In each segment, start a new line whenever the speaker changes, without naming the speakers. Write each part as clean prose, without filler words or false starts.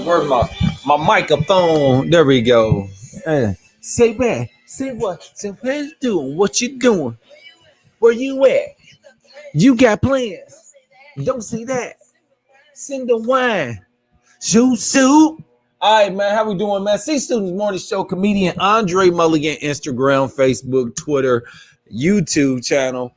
Where's my microphone? There we go. Say back. Say what? Say what you doing? What you doing? Where you at? You got plans? Don't see that. Sing the wine. Shoot. All right, man. How we doing, man? C Students Morning Show comedian André Mulligan, Instagram, Facebook, Twitter, YouTube channel.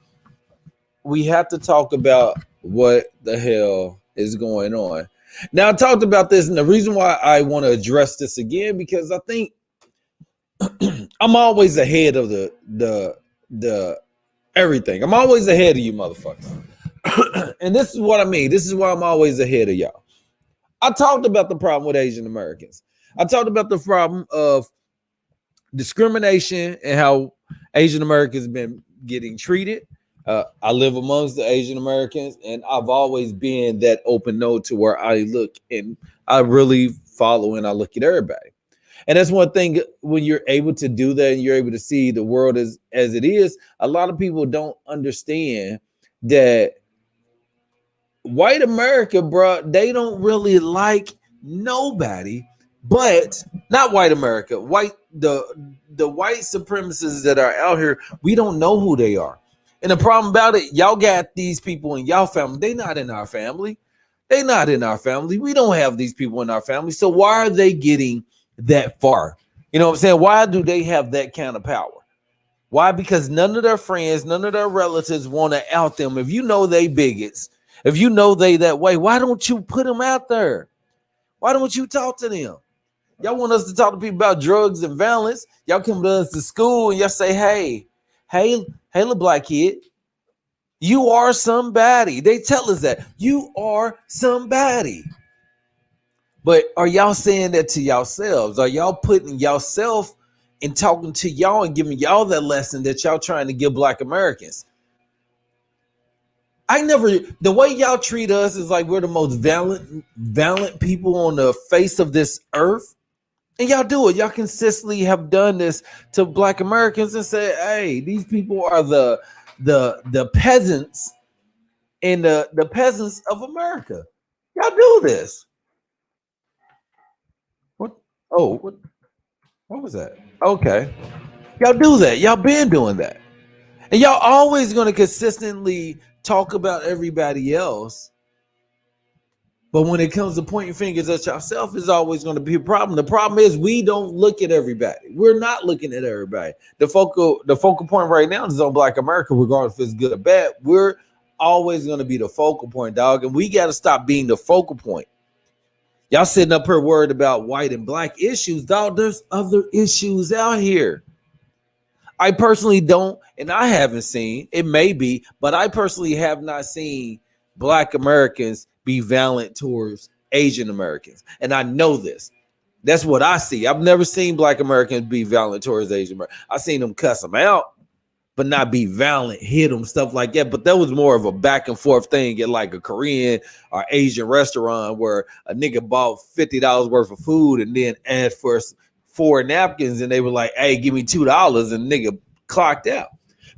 We have to talk about what the hell is going on. Now, I talked about this, and the reason why I want to address this again, because I think I'm always ahead of the everything. I'm always ahead of you motherfuckers. And this is what I mean. This is why I'm always ahead of y'all. I talked about the problem with Asian Americans. I talked about the problem of discrimination and how Asian Americans have been getting treated. I live amongst the Asian Americans, and I've always been that open note to where I look and I really follow and I look at everybody. And that's one thing, when you're able to do that and you're able to see the world as it is, a lot of people don't understand that white America, bro, they don't really like nobody, but not white America, the white supremacists that are out here, we don't know who they are. And the problem about it, y'all got these people in y'all family. They not in our family. They not in our family. We don't have these people in our family. So why are they getting that far? You know what I'm saying? Why do they have that kind of power? Why? Because none of their friends, none of their relatives want to out them. If you know they bigots, if you know they that way, why don't you put them out there? Why don't you talk to them? Y'all want us to talk to people about drugs and violence. Y'all come to us to school and y'all say, hey, little black kid, you are somebody. They tell us that. You are somebody. But are y'all saying that to yourselves? Are y'all putting yourself and talking to y'all and giving y'all that lesson that y'all trying to give black Americans? The way y'all treat us is like we're the most violent people on the face of this earth. And y'all do it. Y'all consistently have done this to black Americans and say, hey, these people are the peasants and the peasants of America. Y'all do this. What? Oh, what was that? Okay. Y'all do that. Y'all been doing that. And y'all always going to consistently talk about everybody else. But when it comes to pointing fingers at yourself, is always going to be a problem. The problem is we don't look at everybody. We're not looking at everybody. The focal point right now is on black America, regardless if it's good or bad. We're always going to be the focal point, dog. And we got to stop being the focal point. Y'all sitting up here worried about white and black issues, dog. There's other issues out here. I personally don't, and I haven't seen, it may be, but I personally have not seen black Americans be violent towards Asian Americans. And I know this. That's what I see. I've never seen black Americans be violent towards Asian Americans. I've seen them cuss them out, but not be violent, hit them, stuff like that. But that was more of a back and forth thing at like a Korean or Asian restaurant where a nigga bought $50 worth of food and then asked for 4 napkins and they were like, hey, give me $2, and nigga clocked out.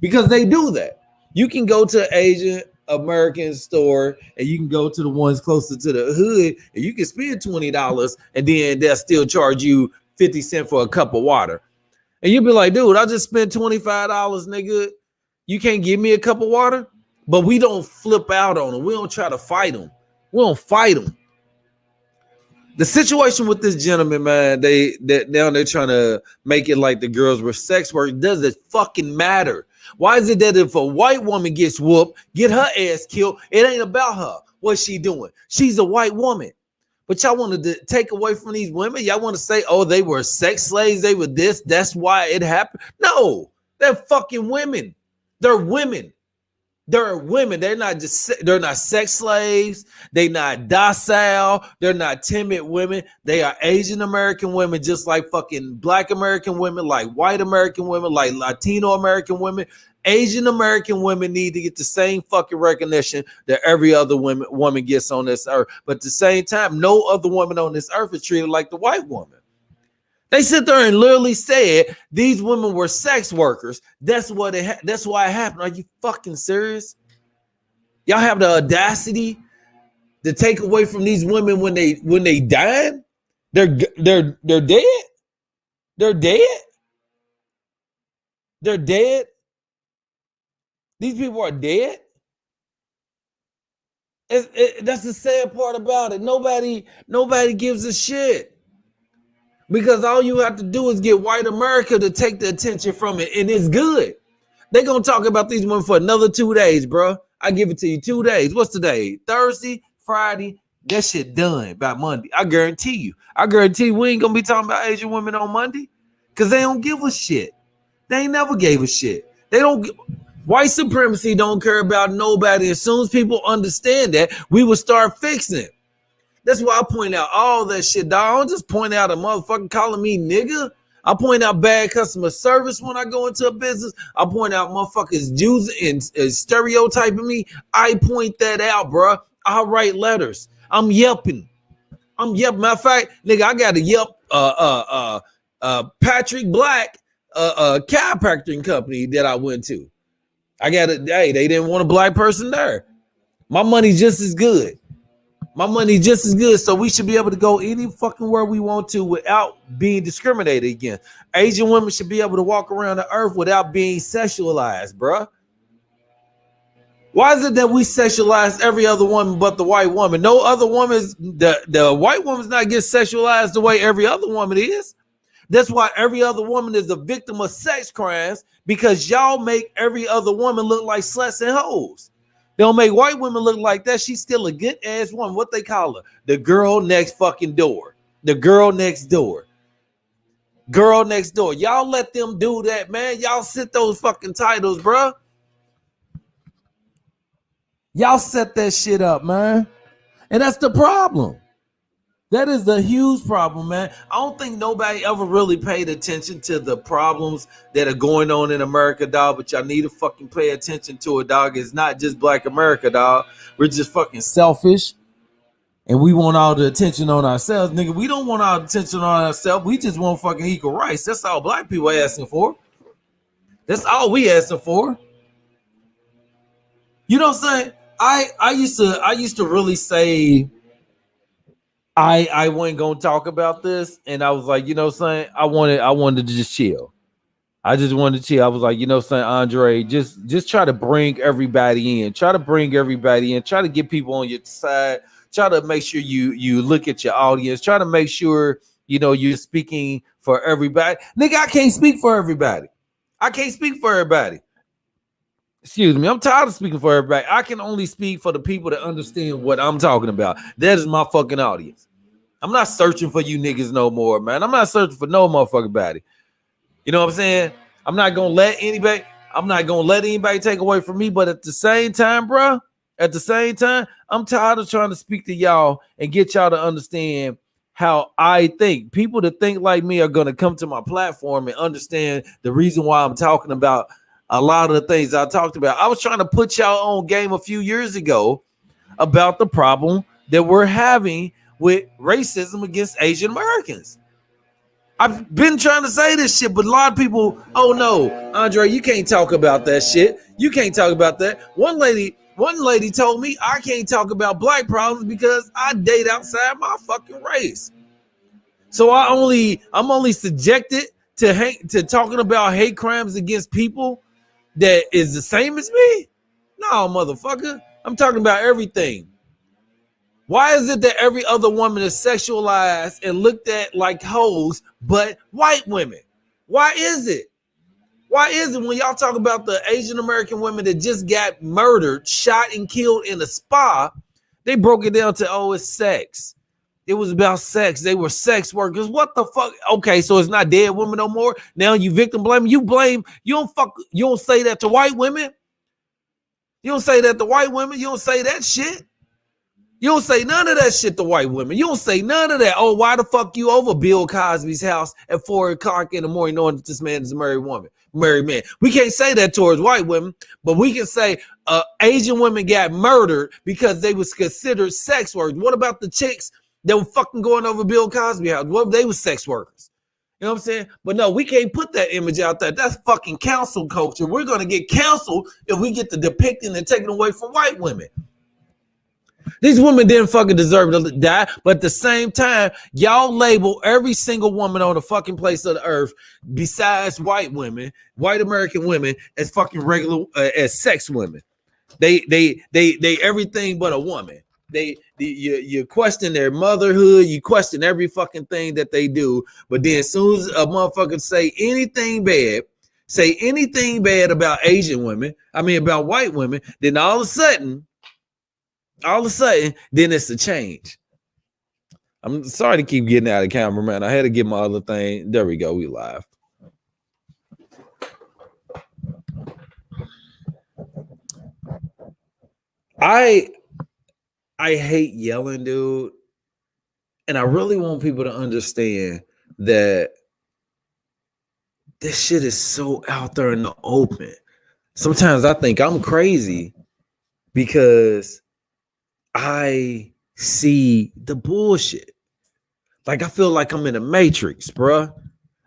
Because they do that. You can go to Asian American store and you can go to the ones closer to the hood and you can spend $20 and then they'll still charge you 50 cents for a cup of water. And you'll be like, dude, I just spent $25, nigga. You can't give me a cup of water? But we don't flip out on them. We don't try to fight them. We don't fight them. The situation with this gentleman, man, now they're trying to make it like the girls were sex work. Does it fucking matter? Why is it that if a white woman gets whooped, get her ass killed, it ain't about her? What's she doing? She's a white woman. But y'all wanted to take away from these women? Y'all want to say, oh, they were sex slaves, they were this, that's why it happened? No, they're fucking women. They're women. They're women. They're not sex slaves. They're not docile. They're not timid women. They are Asian American women, just like fucking black American women, like white American women, like Latino American women. Asian American women need to get the same fucking recognition that every other woman gets on this earth. But at the same time, no other woman on this earth is treated like the white woman. They sit there and literally said these women were sex workers. That's why it happened. Are you fucking serious? Y'all have the audacity to take away from these women when they died? They're dead. They're dead. They're dead. These people are dead. That's the sad part about it. Nobody gives a shit, because all you have to do is get white America to take the attention from it, and it's good. They're gonna talk about these women for another 2 days, bro. I give it to you 2 days. What's today? Thursday, Friday. That shit done by Monday. I guarantee you. We ain't gonna be talking about Asian women on Monday, because they don't give a shit. They ain't never gave a shit. They don't. White supremacy don't care about nobody. As soon as people understand that, we will start fixing it. That's why I point out all that shit, dog. I don't just point out a motherfucker calling me nigga. I point out bad customer service when I go into a business. I point out motherfuckers using and stereotyping me. I point that out, bro. I write letters. I'm yelping. Matter of fact, nigga, I got a Yelp Patrick Black chiropractic company that I went to. I got it. Hey, they didn't want a black person there. My money's just as good. So we should be able to go any fucking where we want to without being discriminated against. Asian women should be able to walk around the earth without being sexualized, bruh. Why is it that we sexualize every other woman but the white woman? No other woman's, the white woman's not get sexualized the way every other woman is. That's why every other woman is a victim of sex crimes, because y'all make every other woman look like sluts and hoes. They don't make white women look like that. She's still a good ass woman. What they call her? The girl next fucking door. The girl next door. Girl next door. Y'all let them do that, man. Y'all sit those fucking titles, bro. Y'all set that shit up, man. And that's the problem. That is the huge problem, man. I don't think nobody ever really paid attention to the problems that are going on in America, dog. But y'all need to fucking pay attention to it, dog. It's not just Black America, dog. We're just fucking selfish, and we want all the attention on ourselves, nigga. We don't want all the attention on ourselves. We just want fucking equal rights. That's all black people are asking for. That's all we asking for. You know what I'm saying? I used to really say I wasn't gonna talk about this, and I was like, you know what I'm saying? I wanted to just chill. I just wanted to chill. I was like, you know what I'm saying, Andre, just try to bring everybody in. Try to bring everybody in. Try to get people on your side. Try to make sure you look at your audience. Try to make sure, you know, you're speaking for everybody. Nigga, I can't speak for everybody. Excuse me. I'm tired of speaking for everybody. I can only speak for the people that understand what I'm talking about. That is my fucking audience. I'm not searching for you niggas no more, man. I'm not searching for no motherfucking body. You know what I'm saying? I'm not gonna let anybody take away from me. But at the same time, bro, I'm tired of trying to speak to y'all and get y'all to understand how I think. People that think like me are gonna come to my platform and understand the reason why I'm talking about a lot of the things I talked about. I was trying to put y'all on game a few years ago about the problem that we're having with racism against Asian Americans. I've been trying to say this shit, but a lot of people, oh no, Andre, you can't talk about that shit. You can't talk about that. One lady told me I can't talk about black problems because I date outside my fucking race. So I'm only subjected to talking about hate crimes against people that is the same as me? No, motherfucker. I'm talking about everything. Why is it that every other woman is sexualized and looked at like hoes, but white women? Why is it? When y'all talk about the Asian American women that just got murdered, shot and killed in a spa, they broke it down to, oh, it's sex. It was about sex. They were sex workers. What the fuck? Okay, so it's not dead women no more. Now you victim blame. You don't say that to white women. You don't say that to white women. You don't say that shit. You don't say none of that shit to white women. You don't say none of that. Oh, why the fuck you over Bill Cosby's house at 4 o'clock in the morning knowing that this man is a married man? We can't say that towards white women, but we can say Asian women got murdered because they was considered sex workers. What about the chicks that were fucking going over Bill Cosby's house? What if they were sex workers? You know what I'm saying? But no, we can't put that image out there. That's fucking cancel culture. We're going to get canceled if we get the depicting and taken away from white women. These women didn't fucking deserve to die, but at the same time, y'all label every single woman on the fucking place of the earth, besides white women, white American women, as fucking regular, as sex women. They everything but a woman. You question their motherhood, you question every fucking thing that they do, but then as soon as a motherfucker say anything bad about Asian women, I mean about white women, then all of a sudden, then it's a change. I'm sorry to keep getting out of camera, man. I had to get my other thing. There we go. We live. I hate yelling, dude. And I really want people to understand that this shit is so out there in the open. Sometimes I think I'm crazy because I see the bullshit. Like I feel like I'm in a matrix, bruh.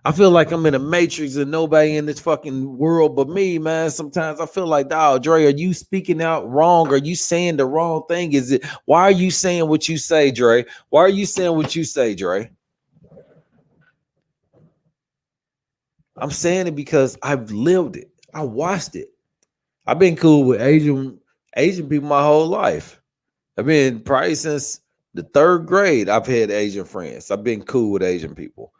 I feel like I'm in a matrix and nobody in this fucking world but me, man. Sometimes I feel like, dog, Dre, are you speaking out wrong? Are you saying the wrong thing? Why are you saying what you say, Dre? Why are you saying what you say, Dre? I'm saying it because I've lived it. I watched it. I've been cool with Asian people my whole life. I've been probably since the 3rd grade. I've had Asian friends. I've been cool with Asian people.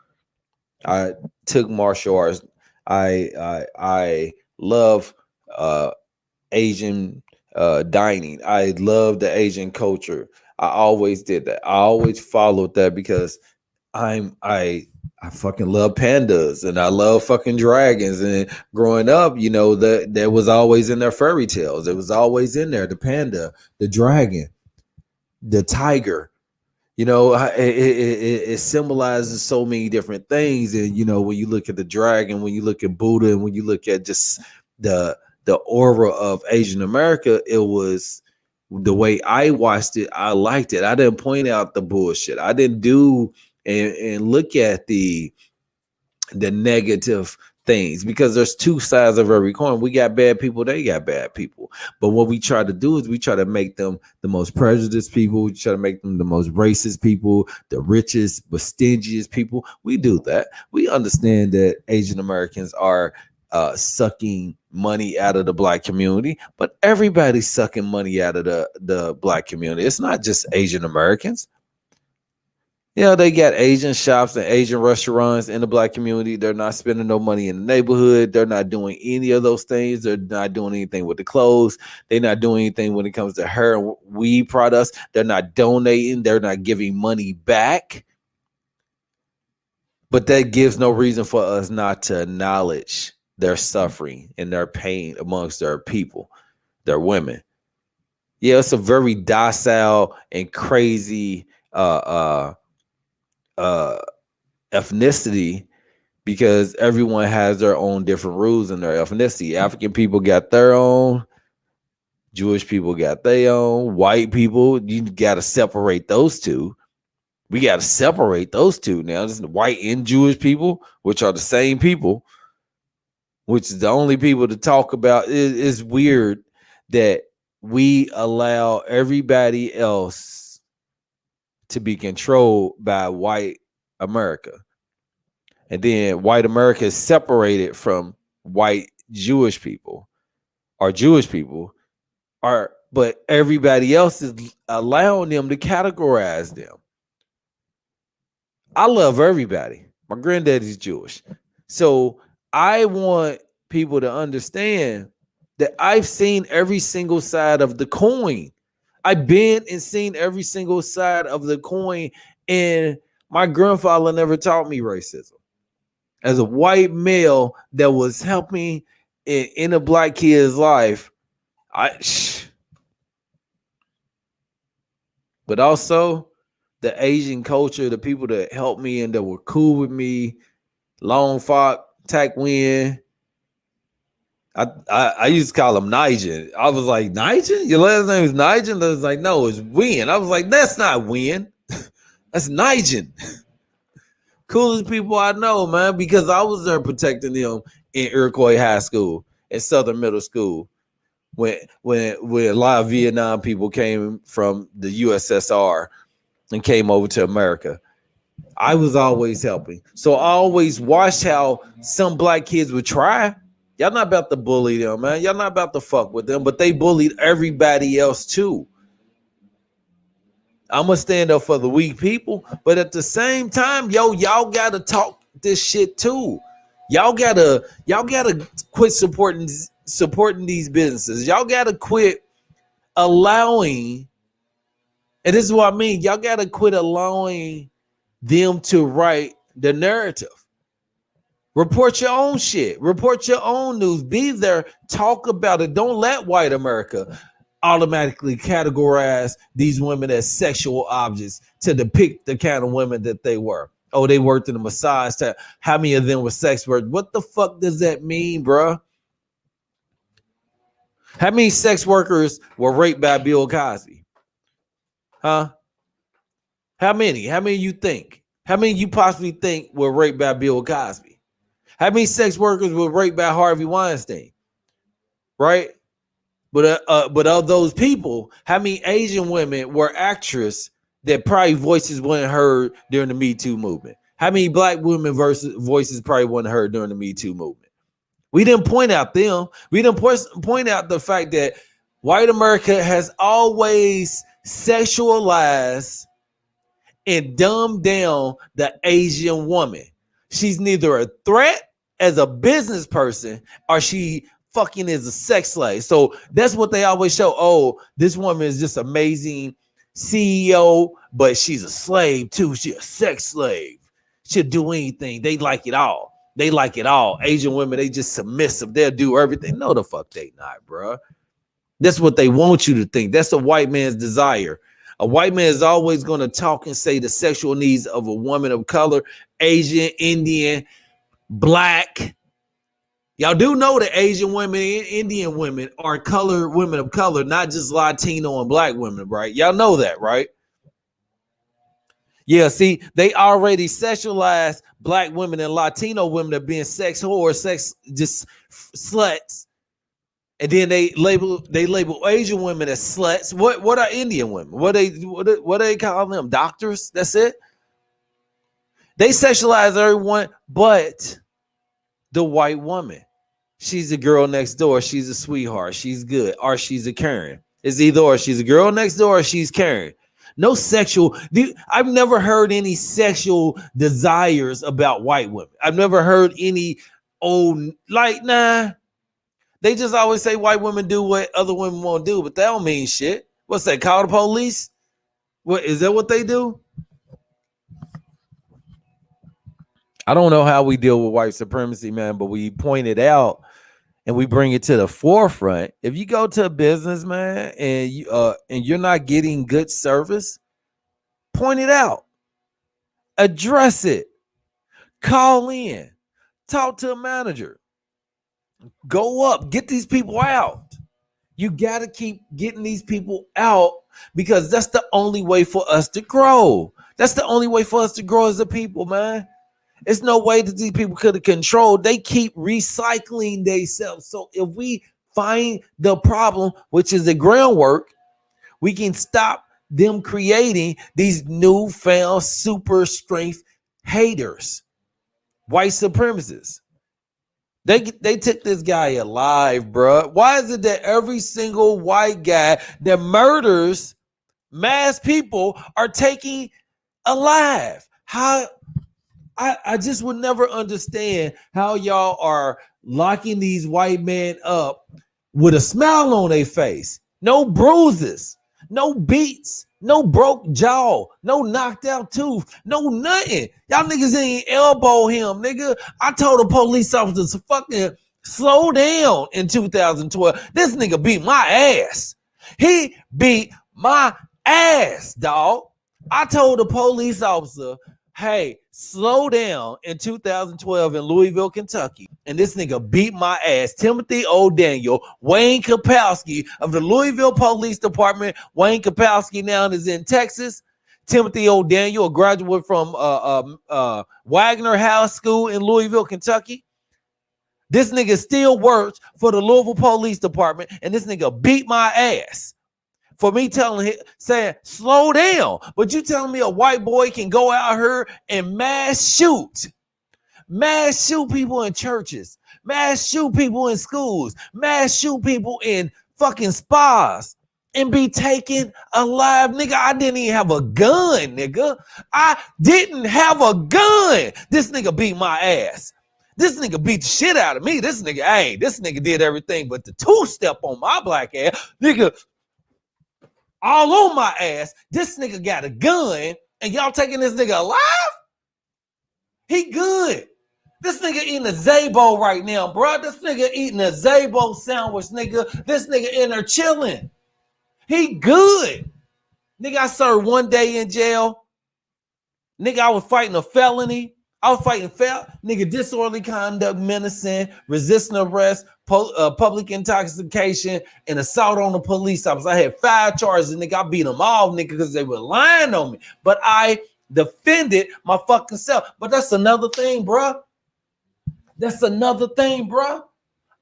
I took martial arts. I love Asian dining. I love the Asian culture. I always did that. I always followed that because I fucking love pandas and I love fucking dragons. And growing up, you know, that was always in their fairy tales. It was always in there. The panda, the dragon, the tiger. You know, it symbolizes so many different things. And you know, when you look at the dragon, when you look at Buddha, and when you look at just the aura of Asian America, it was the way I watched it. I liked it. I didn't point out the bullshit. I didn't do and look at the negative things, because there's two sides of every coin. We got bad people, they got bad people. But what we try to do is we try to make them the most prejudiced people. We try to make them the most racist people, the richest, but stingiest people. We do that. We understand that Asian Americans are sucking money out of the black community, but everybody's sucking money out of the black community. It's not just Asian Americans. You know, they got Asian shops and Asian restaurants in the black community. They're not spending no money in the neighborhood. They're not doing any of those things. They're not doing anything with the clothes. They're not doing anything when it comes to hair and weed products. They're not donating. They're not giving money back. But that gives no reason for us not to acknowledge their suffering and their pain amongst their people, their women. Yeah, it's a very docile and crazy ethnicity, because everyone has their own different rules in their ethnicity. African people got their own, Jewish people got their own, white people, you got to separate those two. We got to separate those two now. This is the white and Jewish people, which are the same people, which is the only people to talk about. It's weird that we allow everybody else to be controlled by white America. And then white America is separated from white Jewish people or Jewish people, but everybody else is allowing them to categorize them. I love everybody. My granddaddy's Jewish. So I want people to understand that I've seen every single side of the coin. I've been and seen every single side of the coin, and my grandfather never taught me racism. As a white male that was helping in a black kid's life, but also the Asian culture, the people that helped me and that were cool with me, Long Fok, Tak Win. I used to call him Nigel. I was like, Nigel? Your last name is Nigel? I was like, no, it's Win. I was like, that's not Win. That's Nigel. Coolest people I know, man, because I was there protecting them in Iroquois High School and Southern Middle School. when a lot of Vietnam people came from the USSR and came over to America. I was always helping. So I always watched how some black kids would try. Y'all not about to bully them, man. Y'all not about to fuck with them, but they bullied everybody else too. I'm gonna stand up for the weak people, but at the same time, y'all gotta talk this shit too. Y'all gotta quit supporting these businesses. Y'all gotta quit allowing, and this is what I mean. Y'all gotta quit allowing them to write the narrative. Report your own shit. Report your own news. Be there. Talk about it. Don't let white America automatically categorize these women as sexual objects to depict the kind of women that they were. Oh, they worked in a massage tab. How many of them were sex workers? What the fuck does that mean, bro? How many sex workers were raped by Bill Cosby? Huh? How many? How many you think? How many you possibly think were raped by Bill Cosby? How many sex workers were raped by Harvey Weinstein? Right? But of those people, how many Asian women were actresses that probably voices weren't heard during the Me Too movement? How many black women voices probably weren't heard during the Me Too movement? We didn't point out them. We didn't point out the fact that white America has always sexualized and dumbed down the Asian woman. She's neither a threat as a business person or she fucking is a sex slave. So that's what they always show. Oh, this woman is just amazing CEO, but she's a slave too. She's a sex slave. She'll do anything. They like it all. They like it all. Asian women, they just submissive. They'll do everything. No, the fuck they not, bro. That's what they want you to think. That's a white man's desire. A white man is always going to talk and say the sexual needs of a woman of color, Asian, Indian, black. Y'all do know that Asian women and Indian women are colored women of color, not just Latino and black women, right? Y'all know that, right? Yeah, see, they already sexualize black women and Latino women as being sex whores, sex just sluts. And then they label Asian women as sluts. What are Indian women? What do they call them? Doctors? That's it. They sexualize everyone but the white woman. She's a girl next door. She's a sweetheart. She's good. Or she's a Karen. It's either or. She's a girl next door or she's Karen. No sexual. I've never heard any sexual desires about white women. I've never heard any nah. They just always say white women do what other women won't do, but that don't mean shit. What's that? Call the police? What is that? What they do? I don't know how we deal with white supremacy, man, but we point it out and we bring it to the forefront. If you go to a business, man, and you're not getting good service, point it out, address it, call in, talk to a manager, go up, get these people out. You got to keep getting these people out because that's the only way for us to grow. That's the only way for us to grow as a people, man. It's no way that these people could have controlled. They keep recycling themselves. So if we find the problem, which is the groundwork, we can stop them creating these newfound super strength haters, white supremacists. They took this guy alive, bro. Why is it that every single white guy that murders mass people are taking alive? How I just would never understand how y'all are locking these white men up with a smile on their face, no bruises, no beats, no broke jaw, no knocked out tooth, no nothing. Y'all niggas ain't elbow him, nigga. I told the police officers to fucking slow down in 2012. This nigga beat my ass. He beat my ass, dog. I told the police officer, hey, slow down in 2012 in Louisville, Kentucky. And this nigga beat my ass. Timothy O'Daniel, Wayne Kapowski of the Louisville Police Department. Wayne Kapowski now is in Texas. Timothy O'Daniel, a graduate from Wagner House School in Louisville, Kentucky. This nigga still works for the Louisville Police Department, and this nigga beat my ass for me telling him, saying, slow down. But you telling me a white boy can go out here and mass shoot people in churches, mass shoot people in schools, mass shoot people in fucking spas, and be taken alive? Nigga, I didn't even have a gun, nigga. I didn't have a gun. This nigga beat my ass. This nigga beat the shit out of me. This nigga did everything but the two-step on my black ass. Nigga, all on my ass. This nigga got a gun, and y'all taking this nigga alive? He good. This nigga eating a Zabo right now, bro. This nigga eating a Zabo sandwich, nigga. This nigga in there chilling. He good. Nigga, I served 1 day in jail. Nigga, I was fighting a felony. I was fighting nigga, disorderly conduct, menacing, resisting arrest, public intoxication, and assault on a police officer. I had 5 charges, nigga. I beat them all, nigga, because they were lying on me. But I defended my fucking self. But that's another thing, bro. That's another thing, bro.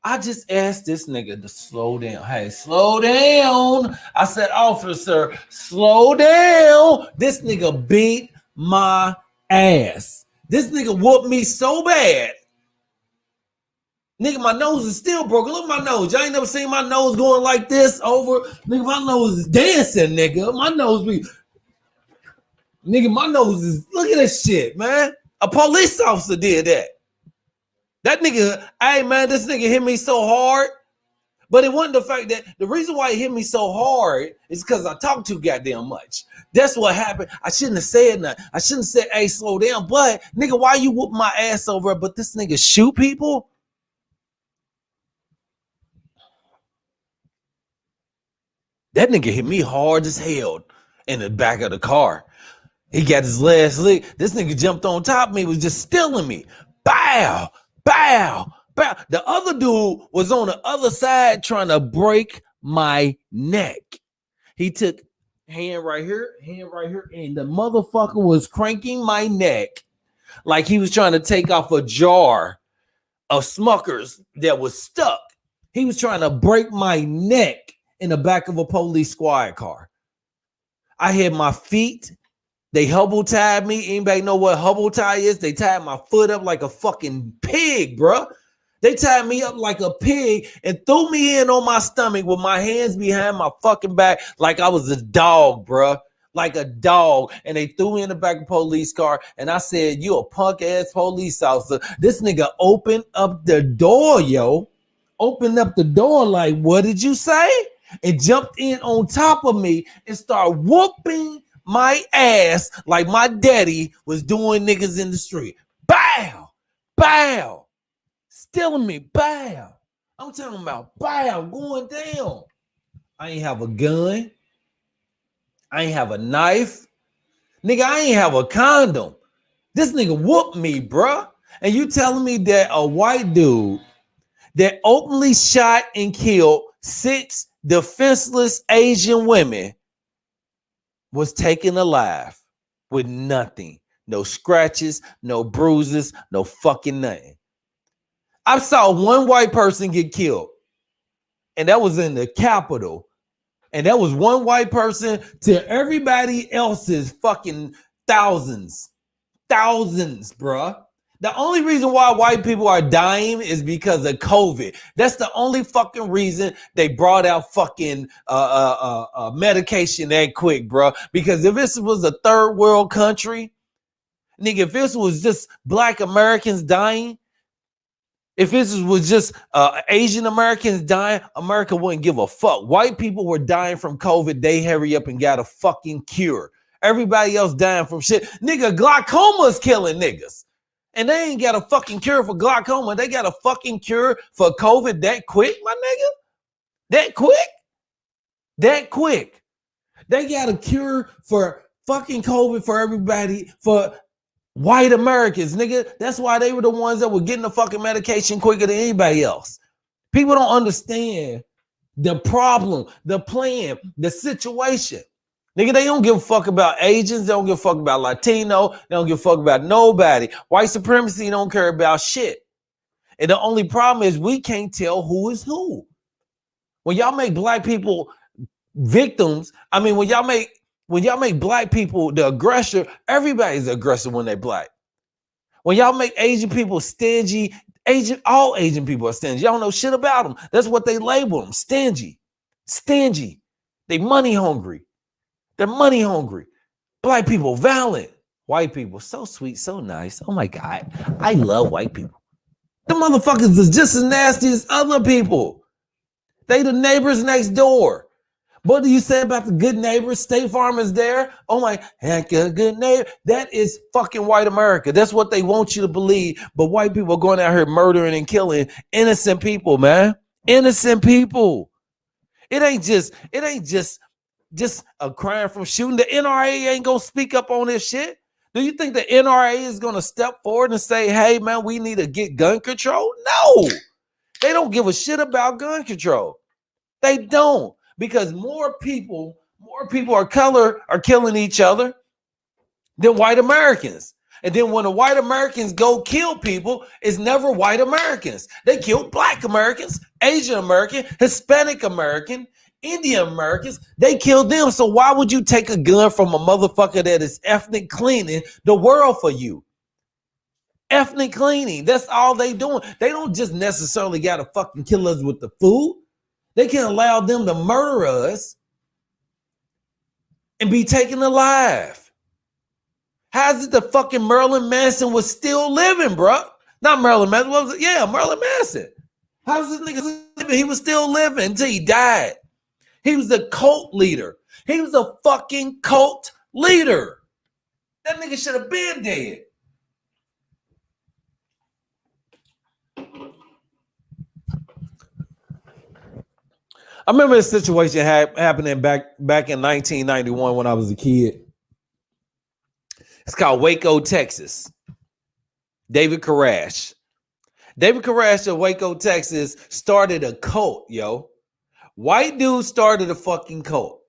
I just asked this nigga to slow down. Hey, slow down. I said, officer, slow down. This nigga beat my ass. This nigga whooped me so bad. Nigga, my nose is still broken. Look at my nose. Y'all ain't never seen my nose going like this over. Nigga, my nose is dancing, nigga. My nose be... Nigga, my nose is... Look at this shit, man. A police officer did that. That nigga, hey man, this nigga hit me so hard. But it wasn't the fact that the reason why he hit me so hard is because I talk too goddamn much. That's what happened. I shouldn't have said nothing. I shouldn't have said, hey, slow down. But nigga, why you whoop my ass over? But this nigga shoot people? That nigga hit me hard as hell in the back of the car. He got his last lick. This nigga jumped on top of me, was just stealing me. Bow. Bow, bow. The other dude was on the other side trying to break my neck. He took hand right here, and the motherfucker was cranking my neck like he was trying to take off a jar of Smuckers that was stuck. He was trying to break my neck in the back of a police squad car. I had my feet. They hubble tied me. Anybody know what hubble tie is? They tied my foot up like a fucking pig, bro. They tied me up like a pig and threw me in on my stomach with my hands behind my fucking back like I was a dog, bro. Like a dog. And they threw me in the back of a police car. And I said, you a punk ass police officer. This nigga opened up the door, yo. Opened up the door like, what did you say? And jumped in on top of me and started whooping my ass like my daddy was doing niggas in the street. Bow, bow, stealing me, bow. I'm talking about bow, going down. I ain't have a gun. I ain't have a knife. Nigga, I ain't have a condom. This nigga whooped me, bruh. And you telling me that a white dude that openly shot and killed 6 defenseless Asian women was taken alive with nothing, no scratches, no bruises, no fucking nothing. I saw one white person get killed, and that was in the Capitol, and that was one white person to everybody else's fucking thousands, bruh. The only reason why white people are dying is because of COVID. That's the only fucking reason they brought out fucking medication that quick, bro. Because if this was a third world country, nigga, if this was just black Americans dying, if this was just Asian Americans dying, America wouldn't give a fuck. White people were dying from COVID. They hurry up and got a fucking cure. Everybody else dying from shit. Nigga, glaucoma's killing niggas. And they ain't got a fucking cure for glaucoma. They got a fucking cure for COVID that quick, my nigga? That quick? That quick. They got a cure for fucking COVID for everybody, for white Americans, nigga. That's why they were the ones that were getting the fucking medication quicker than anybody else. People don't understand the problem, the plan, the situation. Nigga, they don't give a fuck about Asians. They don't give a fuck about Latino. They don't give a fuck about nobody. White supremacy don't care about shit. And the only problem is we can't tell who is who. When y'all make black people victims, I mean, when y'all make black people the aggressor, everybody's the aggressor when they black. When y'all make Asian people stingy, all Asian people are stingy. Y'all don't know shit about them. That's what they label them, stingy. Stingy. They money hungry. They're money hungry. Black people, violent. White people, so sweet, so nice. Oh my God. I love white people. The motherfuckers is just as nasty as other people. They the neighbors next door. What do you say about the good neighbors? State Farm is there. Oh my, heck, a good neighbor. That is fucking white America. That's what they want you to believe. But white people are going out here murdering and killing innocent people, man. Innocent people. It ain't just a crime from shooting. The NRA ain't gonna speak up on this shit. Do you think the NRA is gonna step forward and say, hey man, we need to get gun control? No, they don't give a shit about gun control. They don't, because more people of color are killing each other than white Americans. And then when the white Americans go kill people, it's never white Americans. They kill black Americans, Asian American, Hispanic American, Indian Americans. They kill them. So why would you take a gun from a motherfucker that is ethnic cleaning the world for you? Ethnic cleaning. That's all they doing. They don't just necessarily got to fucking kill us with the food. They can allow them to murder us and be taken alive. How's it the fucking Marilyn Manson was still living, bro? Not Marilyn Manson. What was it? Yeah, Marilyn Manson. How's this nigga living? He was still living until he died. He was a cult leader. He was a fucking cult leader. That nigga should have been dead. I remember this situation happening back in 1991 when I was a kid. It's called Waco, Texas. David Koresh of Waco, Texas started a cult, yo. White dude started a fucking cult.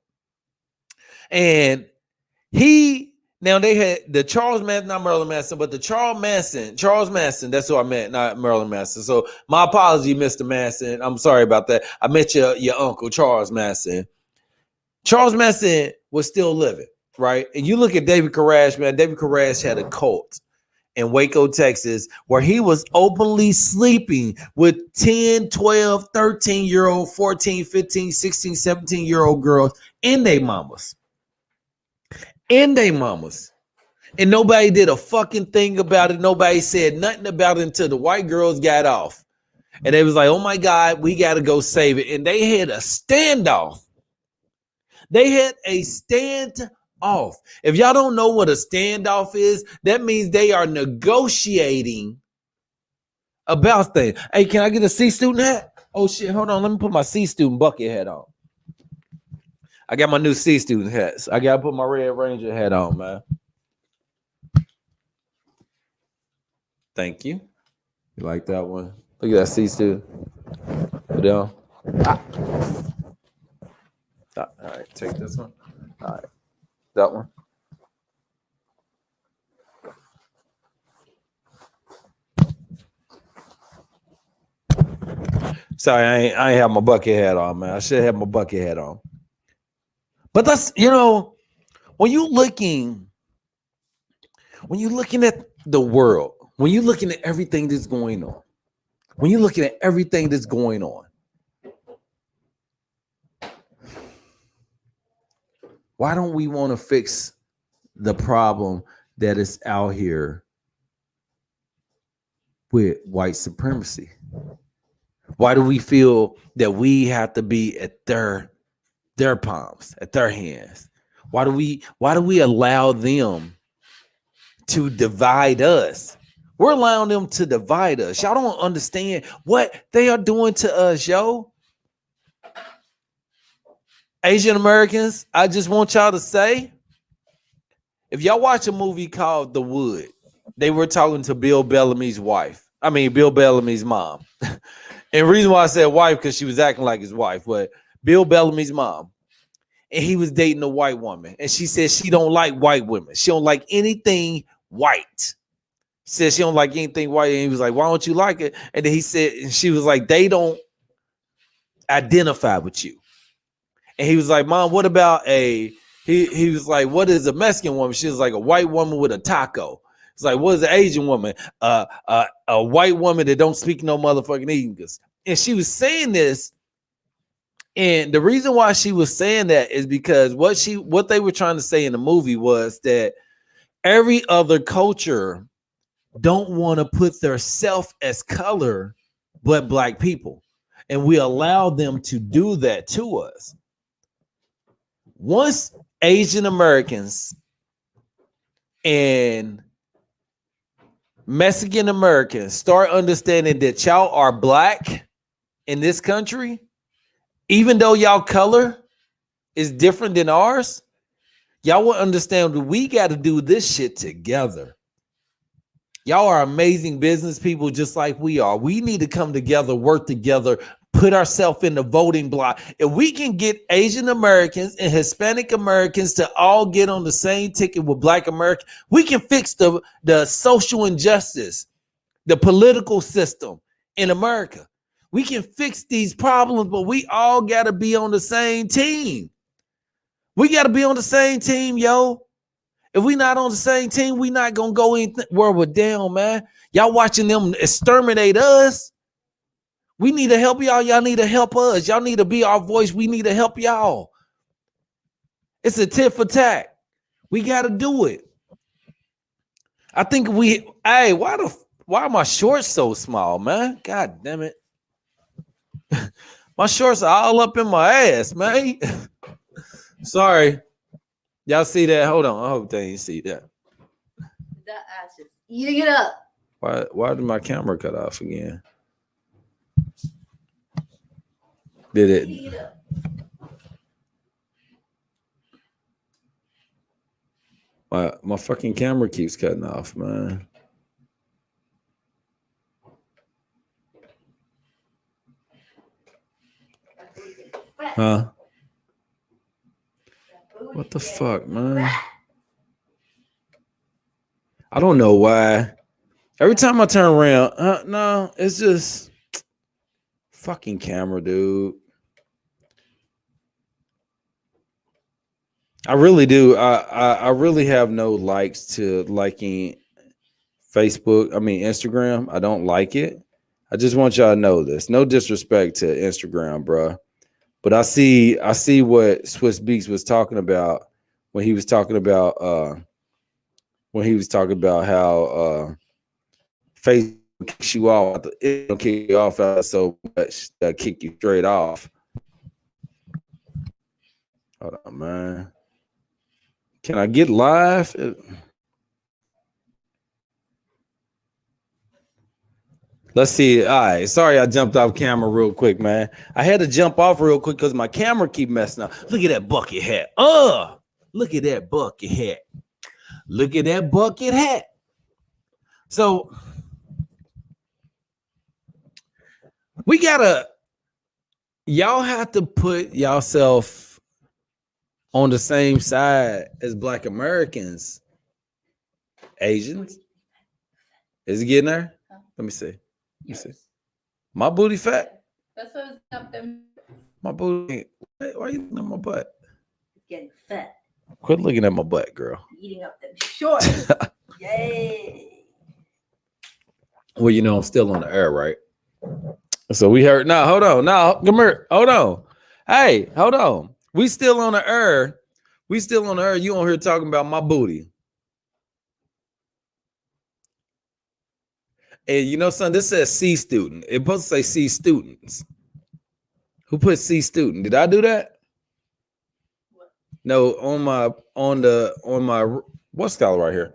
And now they had the Charles Manson, not Marilyn Manson, but the Charles Manson, that's who I meant, not Marilyn Manson. So my apology, Mr. Manson. I'm sorry about that. I meant your uncle, Charles Manson. Charles Manson was still living, right? And you look at David Koresh, man. David Koresh had a cult in Waco, Texas, where he was openly sleeping with 10, 12, 13-year-old, 14, 15, 16, 17-year-old girls and they mamas. And nobody did a fucking thing about it. Nobody said nothing about it until the white girls got off. And they was like, oh my God, we got to go save it. And they had a standoff. If y'all don't know what a standoff is, that means they are negotiating about things. Hey, can I get a C student hat? Oh shit, hold on. Let me put my C student bucket hat on. I got my new C student hats. I got to put my Red Ranger hat on, man. Thank you. You like that one? Look at that C student. Put it on. All right, take this one. All right, that one. Sorry, I ain't have my bucket hat on, man. I should have my bucket hat on. But that's, when you're looking at the world, when you're looking at everything that's going on, why don't we want to fix the problem that is out here with white supremacy? Why do we feel that we have to be at their palms, at their hands? Why do we allow them to divide us? We're allowing them to divide us. Y'all don't understand what they are doing to us, yo. Asian Americans, I just want y'all to say, if y'all watch a movie called The Wood, they were talking to Bill Bellamy's mom. And the reason why I said wife, because she was acting like his wife, but Bill Bellamy's mom. And he was dating a white woman. And she said she don't like white women. She don't like anything white. Said she don't like anything white, and he was like, "Why don't you like it?" And then he said, and she was like, "They don't identify with you." And he was like, "Mom, what about a?" He was like, "What is a Mexican woman?" She was like, "A white woman with a taco." It's like, "What is an Asian woman?" A white woman that don't speak no motherfucking English. And she was saying this, and the reason why she was saying that is because what they were trying to say in the movie was that every other culture don't want to put their self as color, but black people, and we allow them to do that to us. Once Asian Americans and Mexican Americans start understanding that y'all are black in this country, even though y'all color is different than ours, y'all will understand that we got to do this shit together. Y'all are amazing business people just like we are. We need to come together, work together, put ourselves in the voting block. If we can get Asian Americans and Hispanic Americans to all get on the same ticket with Black Americans, we can fix the social injustice, the political system in America. We can fix these problems, but we all got to be on the same team. We got to be on the same team, yo. If we not on the same team, we not gonna go anywhere we're down, man. Y'all watching them exterminate us. We need to help y'all. Y'all need to help us. Y'all need to be our voice. We need to help y'all. It's a tit for tat. We got to do it. I think hey, why are my shorts so small, man? God damn it. My shorts are all up in my ass, man. Sorry. Y'all see that? Hold on. I hope they ain't see that.
That ass is eating it up.
Why did my camera cut off again? Did it? My fucking camera keeps cutting off, man. Huh? What the fuck, man? I don't know why. Every time I turn around, no, it's just fucking camera, dude. I really do. I really have no likes to liking Facebook. I mean Instagram. I don't like it. I just want y'all to know this. No disrespect to Instagram, bro. But I see what Swiss Beats was talking about when he was talking about how Facebook kicks you off. It don't kick you off so much that kick you straight off. Hold on, man. Can I get live? Let's see. All right. Sorry, I jumped off camera real quick, man. I had to jump off real quick because my camera keep messing up. Look at that bucket hat. Look at that bucket hat. Look at that bucket hat. So y'all have to put yourself on the same side as Black Americans. Asians. Is it getting there? Let me see. Let me see. My booty fat?
That's what was up there.
My booty. Why are you looking at my butt?
It's getting fat.
Quit looking at my butt, girl.
Eating up them shorts. Yay.
Well, you know, I'm still on the air, right? So we heard. No, hold on. No, come here. Hold on. Hey, hold on. We still on the air. We still on the air. You on here talking about my booty. And you know, son, this says C student. It's supposed to say C students. Who put C student? Did I do that?
What?
No, on my what's scholar right here.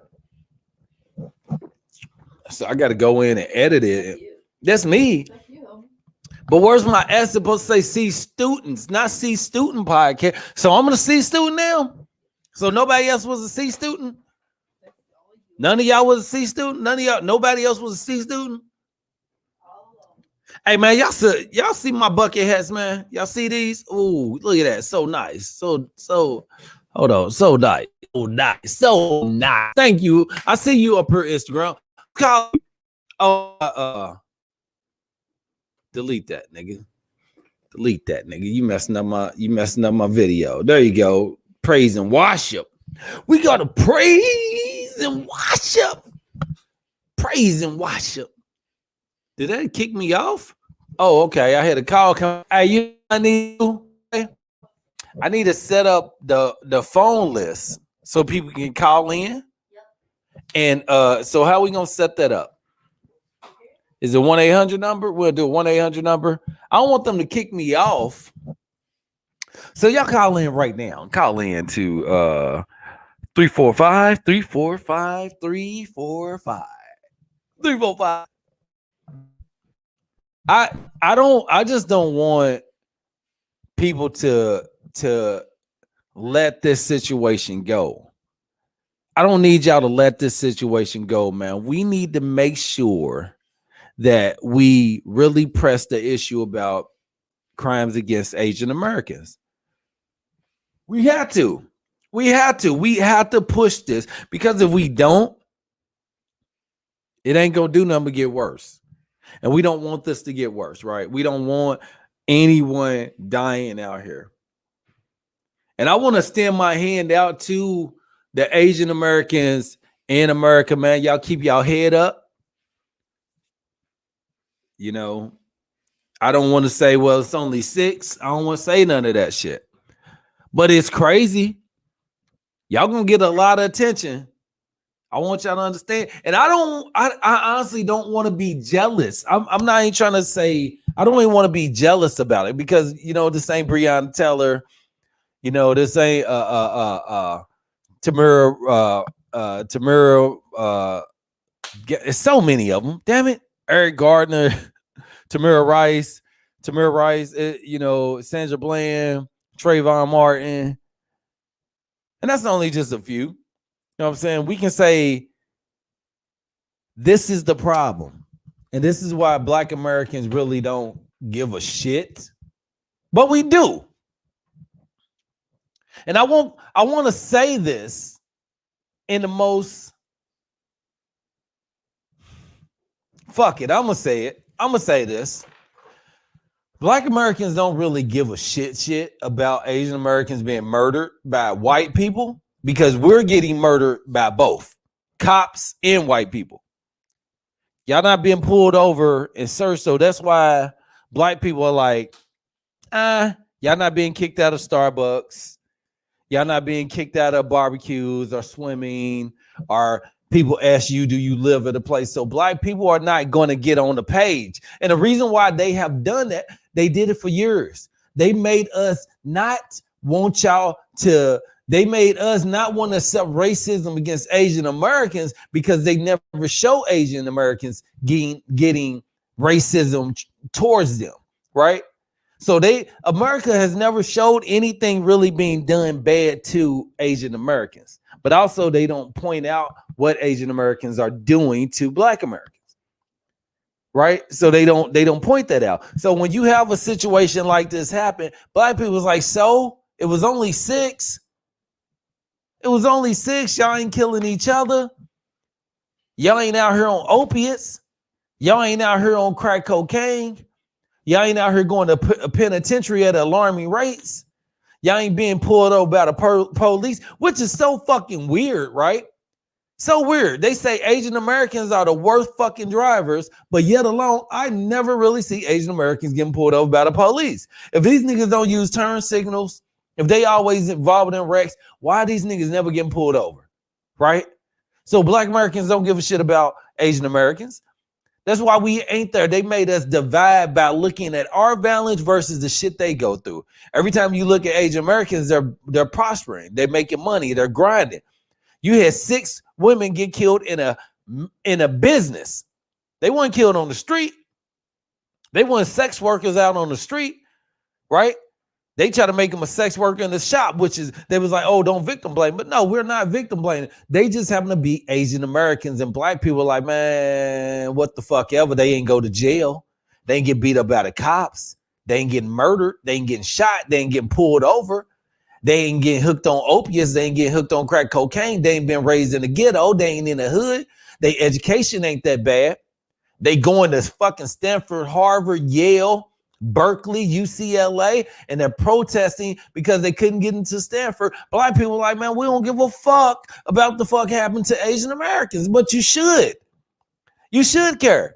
So I got to go in and edit it. That's me.
That's you.
But where's my S supposed to say C students, not C student podcast? So I'm gonna C student now. So nobody else was a C student. None of y'all was a C student. None of y'all. Nobody else was a C student. Hey man, y'all see my bucket hats, man. Y'all see these? Ooh, look at that. So nice. So hold on. So nice. So nice. So nice. Thank you. I see you up here, Instagram. call? Oh, delete that, nigga. Delete that, nigga. You messing up my video. There you go. Praise and worship. We gotta praise and worship. Praise and worship. Did that kick me off? Oh, okay. I had a call come. Hey, you I need to set up the phone list so people can call in. And so how are we gonna set that up? Is it 1-800 number? We'll do a 1-800 number. I don't want them to kick me off. So y'all call in right now. Call in to 345. I just don't want people to let this situation go. I don't need y'all to let this situation go, man. We need to make sure that we really press the issue about crimes against Asian Americans. We have to push this, because if we don't, it ain't gonna do nothing but get worse. And we don't want this to get worse, right? We don't want anyone dying out here. And I want to extend my hand out to the Asian Americans in America, man. Y'all keep y'all head up. You know, I don't want to say, well, it's only 6. I don't want to say none of that shit. But it's crazy. Y'all gonna get a lot of attention. I want y'all to understand. And I honestly don't want to be jealous. I'm not even trying to say, I don't even want to be jealous about it, because, you know, this ain't Breonna Taylor. You know, this ain't Tamira, it's so many of them. Damn it. Eric Gardner, Tamira Rice, you know, Sandra Bland, Trayvon Martin. And that's only just a few. You know what I'm saying? We can say this is the problem. And this is why Black Americans really don't give a shit. But we do. And I want to say this in the most, fuck it, I'm going to say it. I'm going to say this. Black Americans don't really give a shit about Asian Americans being murdered by white people, because we're getting murdered by both cops and white people. Y'all not being pulled over and searched. So that's why Black people are like, y'all not being kicked out of Starbucks. Y'all not being kicked out of barbecues or swimming, or people ask you, do you live at a place? So Black people are not going to get on the page. And the reason why they have done that, they did it for years. They made us not want y'all to, they made us not want to accept racism against Asian Americans, because they never show Asian Americans getting racism towards them, right? So America has never showed anything really being done bad to Asian Americans, but also they don't point out what Asian Americans are doing to Black Americans, right? So they don't point that out. So when you have a situation like this happen, Black people was like, so it was only 6. It was only 6. Y'all ain't killing each other. Y'all ain't out here on opiates. Y'all ain't out here on crack cocaine. Y'all ain't out here going to a penitentiary at alarming rates. Y'all ain't being pulled over by the police, which is so fucking weird, right? So weird. They say Asian Americans are the worst fucking drivers, but yet alone, I never really see Asian Americans getting pulled over by the police. If these niggas don't use turn signals, if they always involved in wrecks, why are these niggas never getting pulled over, right? So Black Americans don't give a shit about Asian Americans. That's why we ain't there. They made us divide by looking at our violence versus the shit they go through. Every time you look at Asian Americans, they're prospering. They're making money. They're grinding. You had 6 women get killed in a business. They weren't killed on the street. They weren't sex workers out on the street, right? They try to make them a sex worker in the shop, which is, they was like, oh, don't victim blame. But no, we're not victim blaming. They just happen to be Asian Americans, and Black people are like, man, what the fuck ever. They ain't go to jail. They ain't get beat up by the cops. They ain't getting murdered. They ain't getting shot. They ain't getting pulled over. They ain't getting hooked on opiates. They ain't getting hooked on crack cocaine. They ain't been raised in the ghetto. They ain't in the hood. Their education ain't that bad. They going to fucking Stanford, Harvard, Yale, Berkeley, UCLA, and they're protesting because they couldn't get into Stanford. Black people are like, man, we don't give a fuck about the fuck happened to Asian Americans, but you should. You should care.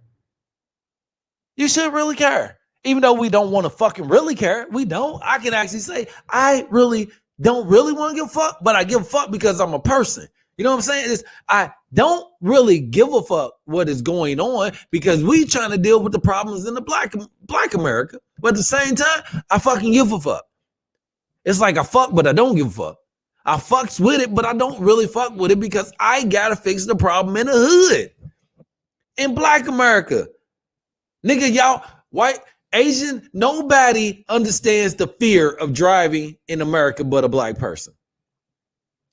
You should really care. Even though we don't want to fucking really care, we don't. I can actually say, I really don't really want to give a fuck, but I give a fuck because I'm a person. You know what I'm saying? I don't really give a fuck what is going on because we trying to deal with the problems in the black America. But at the same time, I fucking give a fuck. It's like I fuck, but I don't give a fuck. I fucks with it, but I don't really fuck with it because I gotta fix the problem in the hood. In black America. Nigga, y'all, white, Asian, nobody understands the fear of driving in America but a black person.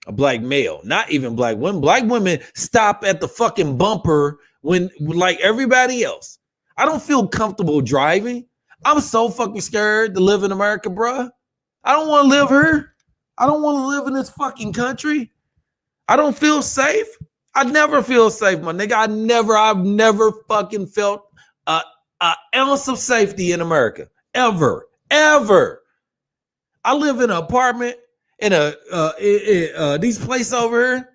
A black male, not even black women. Black women stop at the fucking bumper when, like everybody else. I don't feel comfortable driving. I'm so fucking scared to live in America, bruh. I don't want to live here. I don't want to live in this fucking country. I don't feel safe. I never feel safe, my nigga. I've never fucking felt an ounce of safety in America. Ever. I live in an apartment in these places over here.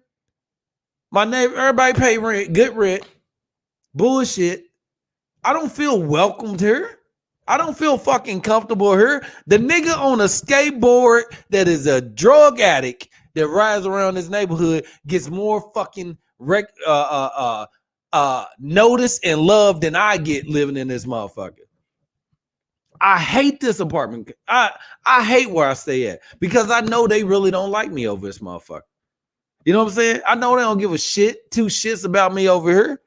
My neighbor, everybody pay rent, good rent. Bullshit. I don't feel welcomed here. I don't feel fucking comfortable here. The nigga on a skateboard that is a drug addict that rides around this neighborhood gets more fucking notice and love than I get living in this motherfucker. I hate this apartment. I hate where I stay at because I know they really don't like me over this motherfucker. You know what I'm saying? I know they don't give a shit, two shits about me over here.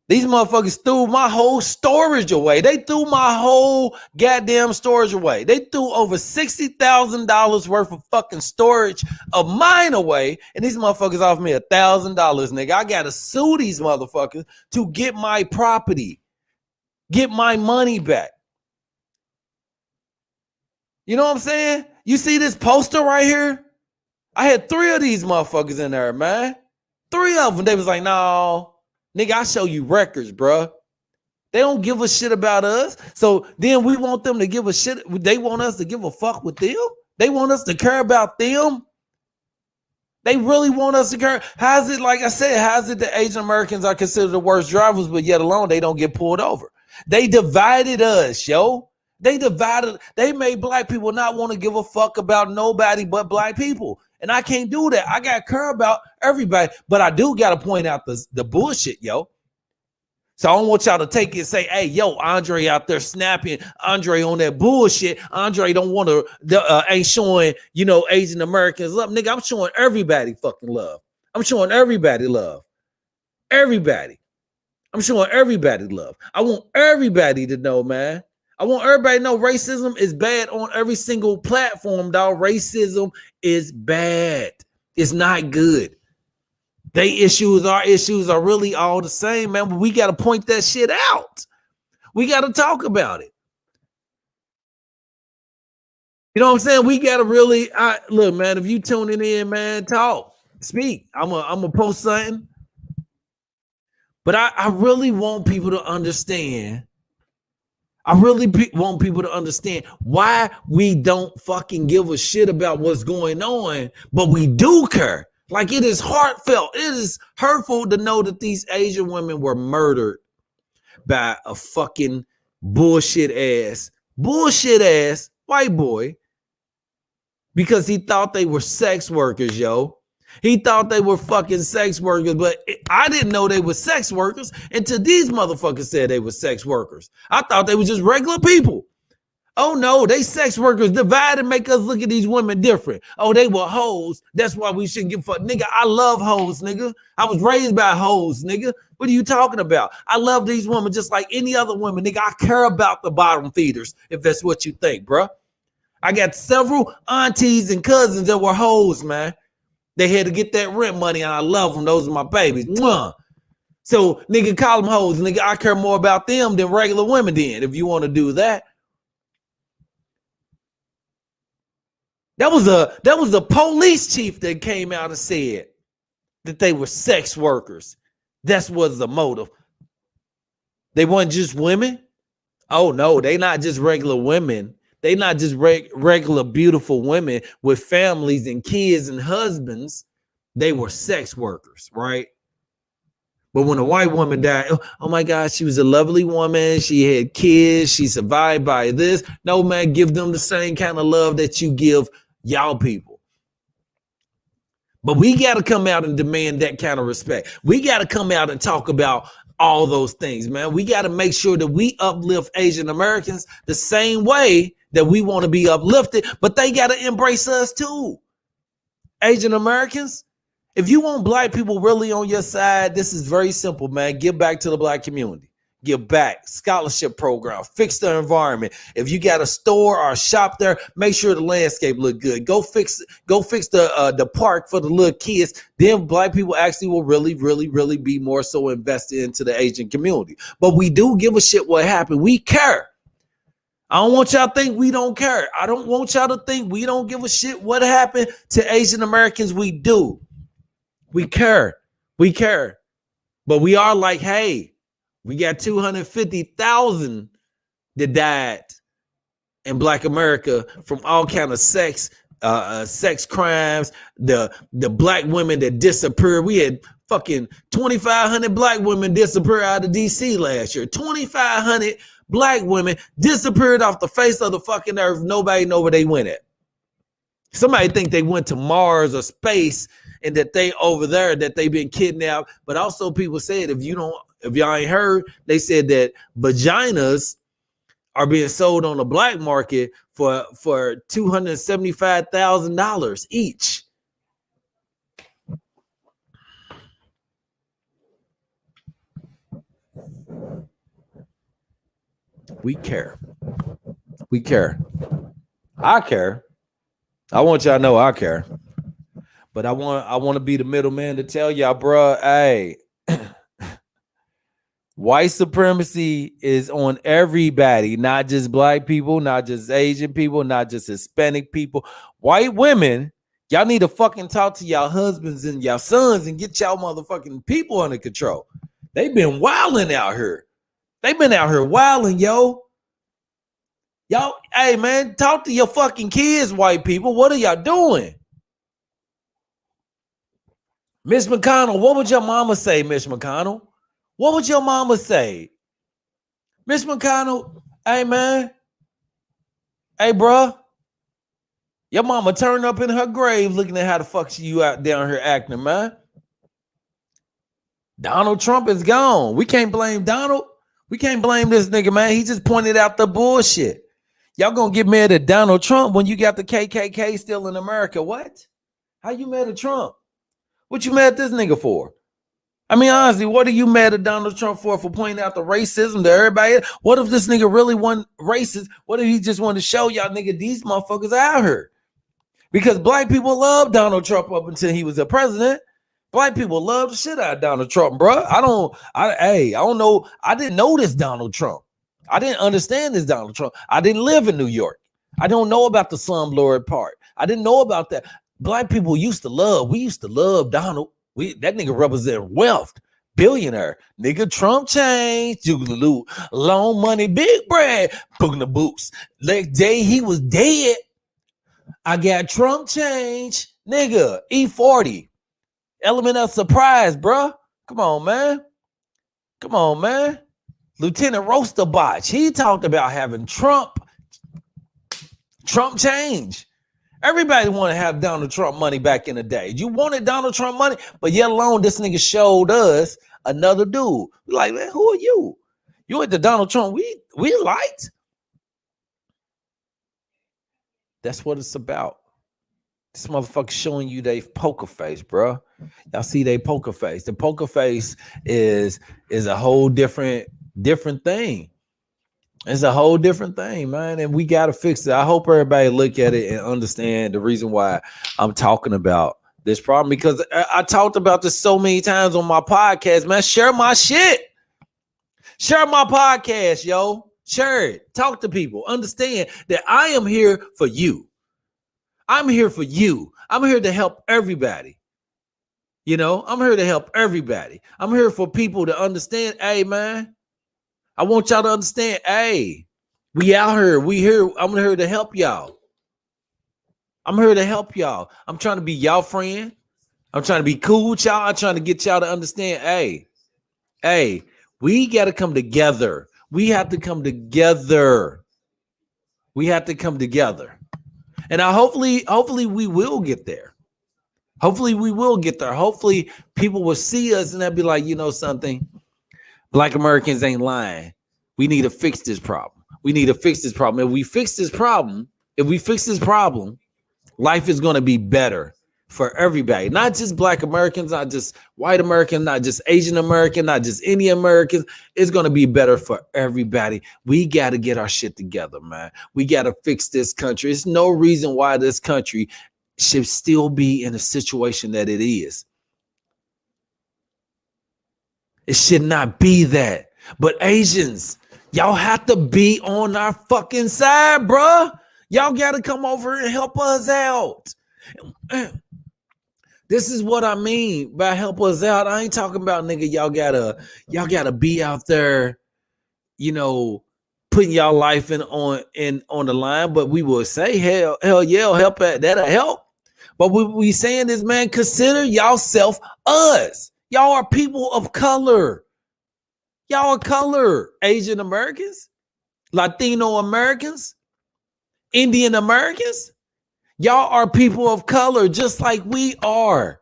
These motherfuckers threw my whole storage away. They threw my whole goddamn storage away. They threw over $60,000 worth of fucking storage of mine away. And these motherfuckers offered me $1,000, nigga. I got to sue these motherfuckers to get my property, get my money back. You know what I'm saying? You see this poster right here? I had 3 of these motherfuckers in there, man. 3 of them. They was like, no, nigga, I show you records, bro. They don't give a shit about us. So then we want them to give a shit. They want us to give a fuck with them. They want us to care about them. They really want us to care. How's it, like I said, how's it that Asian Americans are considered the worst drivers, but yet alone they don't get pulled over? They divided us, yo. They made black people not want to give a fuck about nobody but black people. And I can't do that. I got to care about everybody, but I do got to point out the bullshit, yo. So I don't want y'all to take it and say, hey, yo, Andre out there snapping, Andre on that bullshit. Andre don't want to, ain't showing, Asian Americans love. Nigga, I'm showing everybody fucking love. I'm showing everybody love. Everybody. I'm showing everybody love. I want everybody to know, man. I want everybody to know racism is bad on every single platform, dog. Racism is bad. It's not good. Our issues are really all the same, man. But we got to point that shit out. We got to talk about it. You know what I'm saying? We got to really, look, man, if you tuning in, man, talk, speak. I'm a post something. But I really want people to understand. I really want people to understand why we don't fucking give a shit about what's going on, but we do care. Like, it is heartfelt. It is hurtful to know that these Asian women were murdered by a fucking bullshit ass white boy because he thought they were sex workers, yo. He thought they were fucking sex workers, but I didn't know they were sex workers until these motherfuckers said they were sex workers. I thought they were just regular people. Oh no, they sex workers. Divide and make us look at these women different. Oh, they were hoes. That's why we shouldn't give a fuck. Nigga, I love hoes, nigga. I was raised by hoes, nigga. What are you talking about? I love these women just like any other women, nigga. I care about the bottom feeders, if that's what you think, bro. I got several aunties and cousins that were hoes, man. They had to get that rent money, and I love them. Those are my babies. Mwah. So, nigga, call them hoes. Nigga, I care more about them than regular women did, if you want to do that. That was a police chief that came out and said that they were sex workers. That's what's the motive. They weren't just women. Oh no, they not just regular women. They not just regular beautiful women with families and kids and husbands. They were sex workers, right? But when a white woman died, oh my God, she was a lovely woman. She had kids. She survived by this. No, man, give them the same kind of love that you give y'all people. But we got to come out and demand that kind of respect. We got to come out and talk about all those things, man. We got to make sure that we uplift Asian Americans the same way that we want to be uplifted, but they got to embrace us too. Asian Americans, if you want black people really on your side, this is very simple, man. Give back to the black community. Give back, scholarship program, fix the environment. If you got a store or a shop there, make sure the landscape look good. Go fix the park for the little kids. Then black people actually will really be more so invested into the Asian community. But we do give a shit what happened. We care. I don't want y'all to think we don't care. I don't want y'all to think we don't give a shit what happened to Asian Americans. We do. We care. We care. But we are like, hey, we got 250,000 that died in Black America from all kind of sex crimes. The black women that disappeared. We had fucking 2,500 black women disappear out of DC last year. 2,500 black women disappeared off the face of the fucking earth. Nobody know where they went at. Somebody think they went to Mars or space and that they over there, that they been kidnapped. But also people said, if y'all ain't heard, they said that vaginas are being sold on the black market for $275,000 each. We care. We care. I care. I want y'all to know I care. But I want to be the middleman to tell y'all, bro, hey, white supremacy is on everybody, not just black people, not just Asian people, not just Hispanic people. White women, y'all need to fucking talk to y'all husbands and y'all sons and get y'all motherfucking people under control. They've been wilding out here. They've been out here wilding, yo. Y'all, hey, man, talk to your fucking kids, white people. What are y'all doing? Miss McConnell, what would your mama say, Miss McConnell? What would your mama say? Miss McConnell, hey, man. Hey, bro. Your mama turned up in her grave looking at how the fuck you out down here acting, man. Donald Trump is gone. We can't blame Donald. We can't blame this nigga, man. He just pointed out the bullshit. Y'all gonna get mad at Donald Trump when you got the KKK still in America. What? How you mad at Trump? What you mad at this nigga for? I mean, honestly, what are you mad at Donald Trump for pointing out the racism to everybody? What if this nigga really wasn't racist? What if he just wanted to show y'all nigga these motherfuckers out here? Because black people love Donald Trump up until he was a president. Black people love the shit out of Donald Trump, bro. I don't know. I didn't know this Donald Trump. I didn't understand this Donald Trump. I didn't live in New York. I don't know about the slumlord part. I didn't know about that. Black people we used to love Donald. That nigga represent wealth, billionaire. Nigga, Trump changed. Jugaloo, long money, big bread. Putting the boots. Next day he was dead. I got Trump change. Nigga, E40. Element of surprise, bro. Come on, man. Come on, man. Lieutenant Roasterbotch, he talked about having Trump change. Everybody want to have Donald Trump money back in the day. You wanted Donald Trump money, but yet alone this nigga showed us another dude. We're like, man, who are you? You went to Donald Trump we liked? That's what it's about. This motherfucker showing you they poker face, bro. Y'all see they poker face. The poker face is a whole different thing. It's a whole different thing, man, and we got to fix it. I hope everybody look at it and understand the reason why I'm talking about this problem, because I talked about this so many times on my podcast, man. Share my shit. Share my podcast, yo. Share it. Talk to people. Understand that I am here for you. I'm here for you. I'm here to help everybody. You know, I'm here to help everybody. I'm here for people to understand. Hey, man, I want y'all to understand. Hey, we out here. We here. I'm here to help y'all. I'm here to help y'all. I'm trying to be y'all friend. I'm trying to be cool with y'all. I'm trying to get y'all to understand. Hey, we got to come together. We have to come together. We have to come together. And hopefully we will get there. Hopefully we will get there. Hopefully people will see us and they'll be like, you know something? Black Americans ain't lying. We need to fix this problem. We need to fix this problem. If we fix this problem, life is going to be better for everybody. Not just Black Americans, not just white Americans, not just Asian Americans, not just Indian Americans. It's going to be better for everybody. We got to get our shit together, man. We got to fix this country. There's no reason why this country should still be in a situation that it is. It should not be that. But Asians, y'all have to be on our fucking side, bruh. Y'all got to come over and help us out. This is what I mean by help us out. I ain't talking about, nigga, y'all gotta be out there, you know, putting y'all life on the line. But we will say, hell yeah, help at that'll help. But what we saying is, man, consider yourself us. Y'all are people of color. Y'all are color. Asian Americans, Latino Americans, Indian Americans. Y'all are people of color just like we are.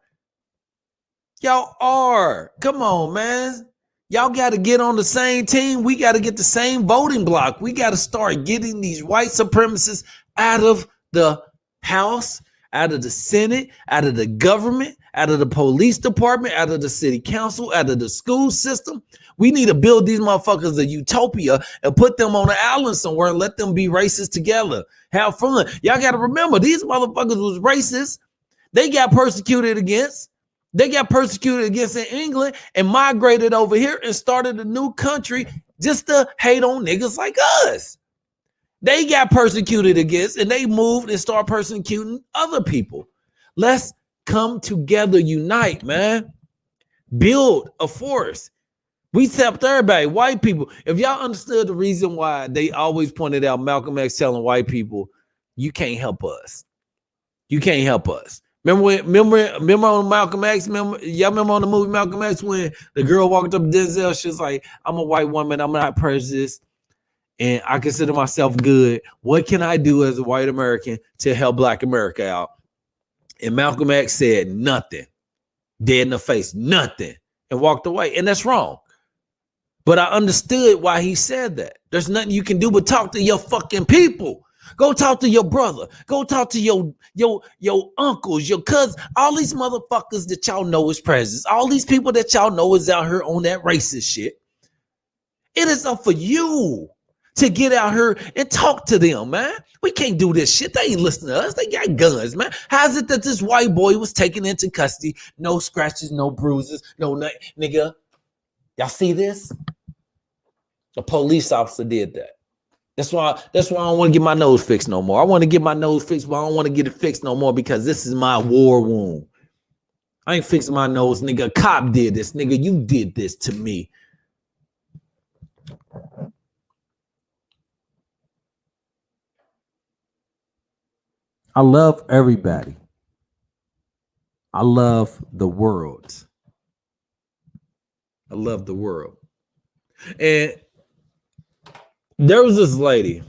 Y'all are. Come on, man. Y'all got to get on the same team. We got to get the same voting block. We got to start getting these white supremacists out of the House, out of the Senate, out of the government, out of the police department, out of the city council, out of the school system. We need to build these motherfuckers a utopia and put them on an island somewhere and let them be racist together. Have fun. Y'all got to remember, these motherfuckers was racist. They got persecuted against. They got persecuted against in England and migrated over here and started a new country just to hate on niggas like us. They got persecuted against and they moved and started persecuting other people. Let's come together, unite, man. Build a force. We accept everybody, white people. If y'all understood the reason why they always pointed out Malcolm X telling white people, you can't help us. You can't help us. Remember on Malcolm X? Y'all remember on the movie Malcolm X when the girl walked up to Denzel? She was like, I'm a white woman. I'm not prejudiced. And I consider myself good. What can I do as a white American to help Black America out? And Malcolm X said nothing. Dead in the face. Nothing. And walked away. And that's wrong. But I understood why he said that. There's nothing you can do but talk to your fucking people. Go talk to your brother. Go talk to your uncles, your cousins, all these motherfuckers that y'all know is presidents. All these people that y'all know is out here on that racist shit. It is up for you to get out here and talk to them, man. We can't do this shit. They ain't listening to us. They got guns, man. How's it that this white boy was taken into custody? No scratches, no bruises, no nigga. Y'all see this? A police officer did that. That's why I don't want to get my nose fixed no more. I want to get my nose fixed, but I don't want to get it fixed no more because this is my war wound. I ain't fixing my nose, nigga. A cop did this, nigga. You did this to me. I love everybody. I love the world. I love the world. And there was this lady,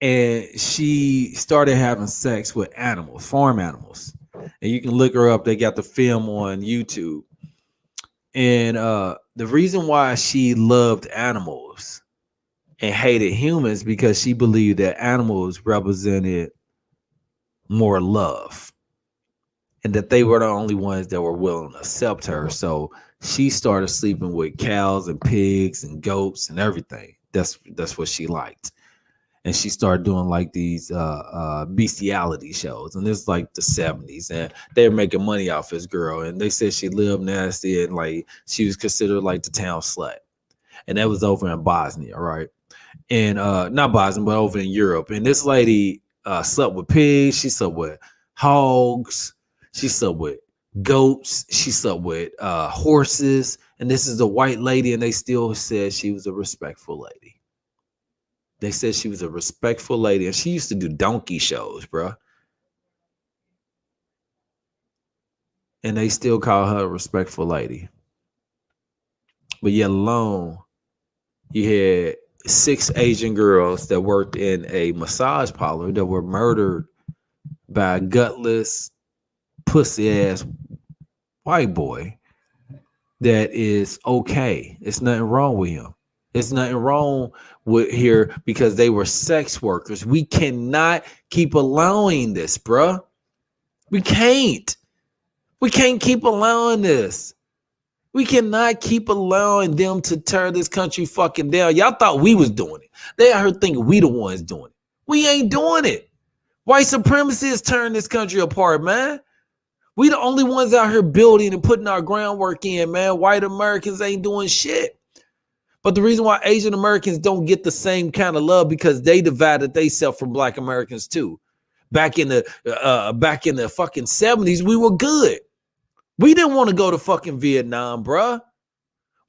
and she started having sex with animals, farm animals. And you can look her up. They got the film on YouTube. And the reason why she loved animals and hated humans because she believed that animals represented more love and that they were the only ones that were willing to accept her. So she started sleeping with cows and pigs and goats and everything. That's what she liked. And she started doing like these bestiality shows. And this is like the 70s. And they were making money off this girl. And they said she lived nasty and like she was considered like the town slut. And that was over in Bosnia, right? And not Bosnia, but over in Europe. And this lady slept with pigs. She slept with hogs. She slept with goats. She slept with horses. And this is a white lady, and they still said she was a respectful lady. They said she was a respectful lady, and she used to do donkey shows, bro. And they still call her a respectful lady. But yet alone, you had 6 Asian girls that worked in a massage parlor that were murdered by a gutless, pussy ass white boy that is okay. It's nothing wrong with him. It's nothing wrong with here because they were sex workers. We cannot keep allowing this, bruh. We can't. We can't keep allowing this. We cannot keep allowing them to tear this country fucking down. Y'all thought we was doing it. They out here thinking we the ones doing it. We ain't doing it. White supremacy is tearing this country apart, man. We the only ones out here building and putting our groundwork in, man. White Americans ain't doing shit. But the reason why Asian Americans don't get the same kind of love because they divided themselves from Black Americans too. Back in the fucking 70s, we were good. We didn't want to go to fucking Vietnam, bruh.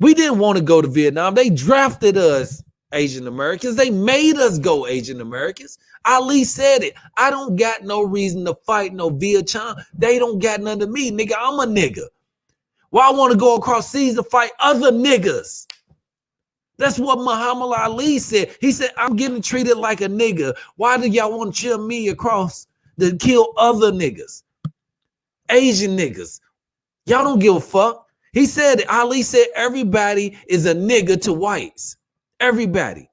We didn't want to go to Vietnam. They drafted us, Asian Americans. They made us go, Asian Americans. Ali said it. I don't got no reason to fight no Vietnam. They don't got none to me, nigga. I'm a nigga. Why I want to go across seas to fight other niggas? That's what Muhammad Ali said. He said, I'm getting treated like a nigga. Why do y'all want to chill me across to kill other niggas? Asian niggas. Y'all don't give a fuck. He said, Ali said, everybody is a nigga to whites. Everybody.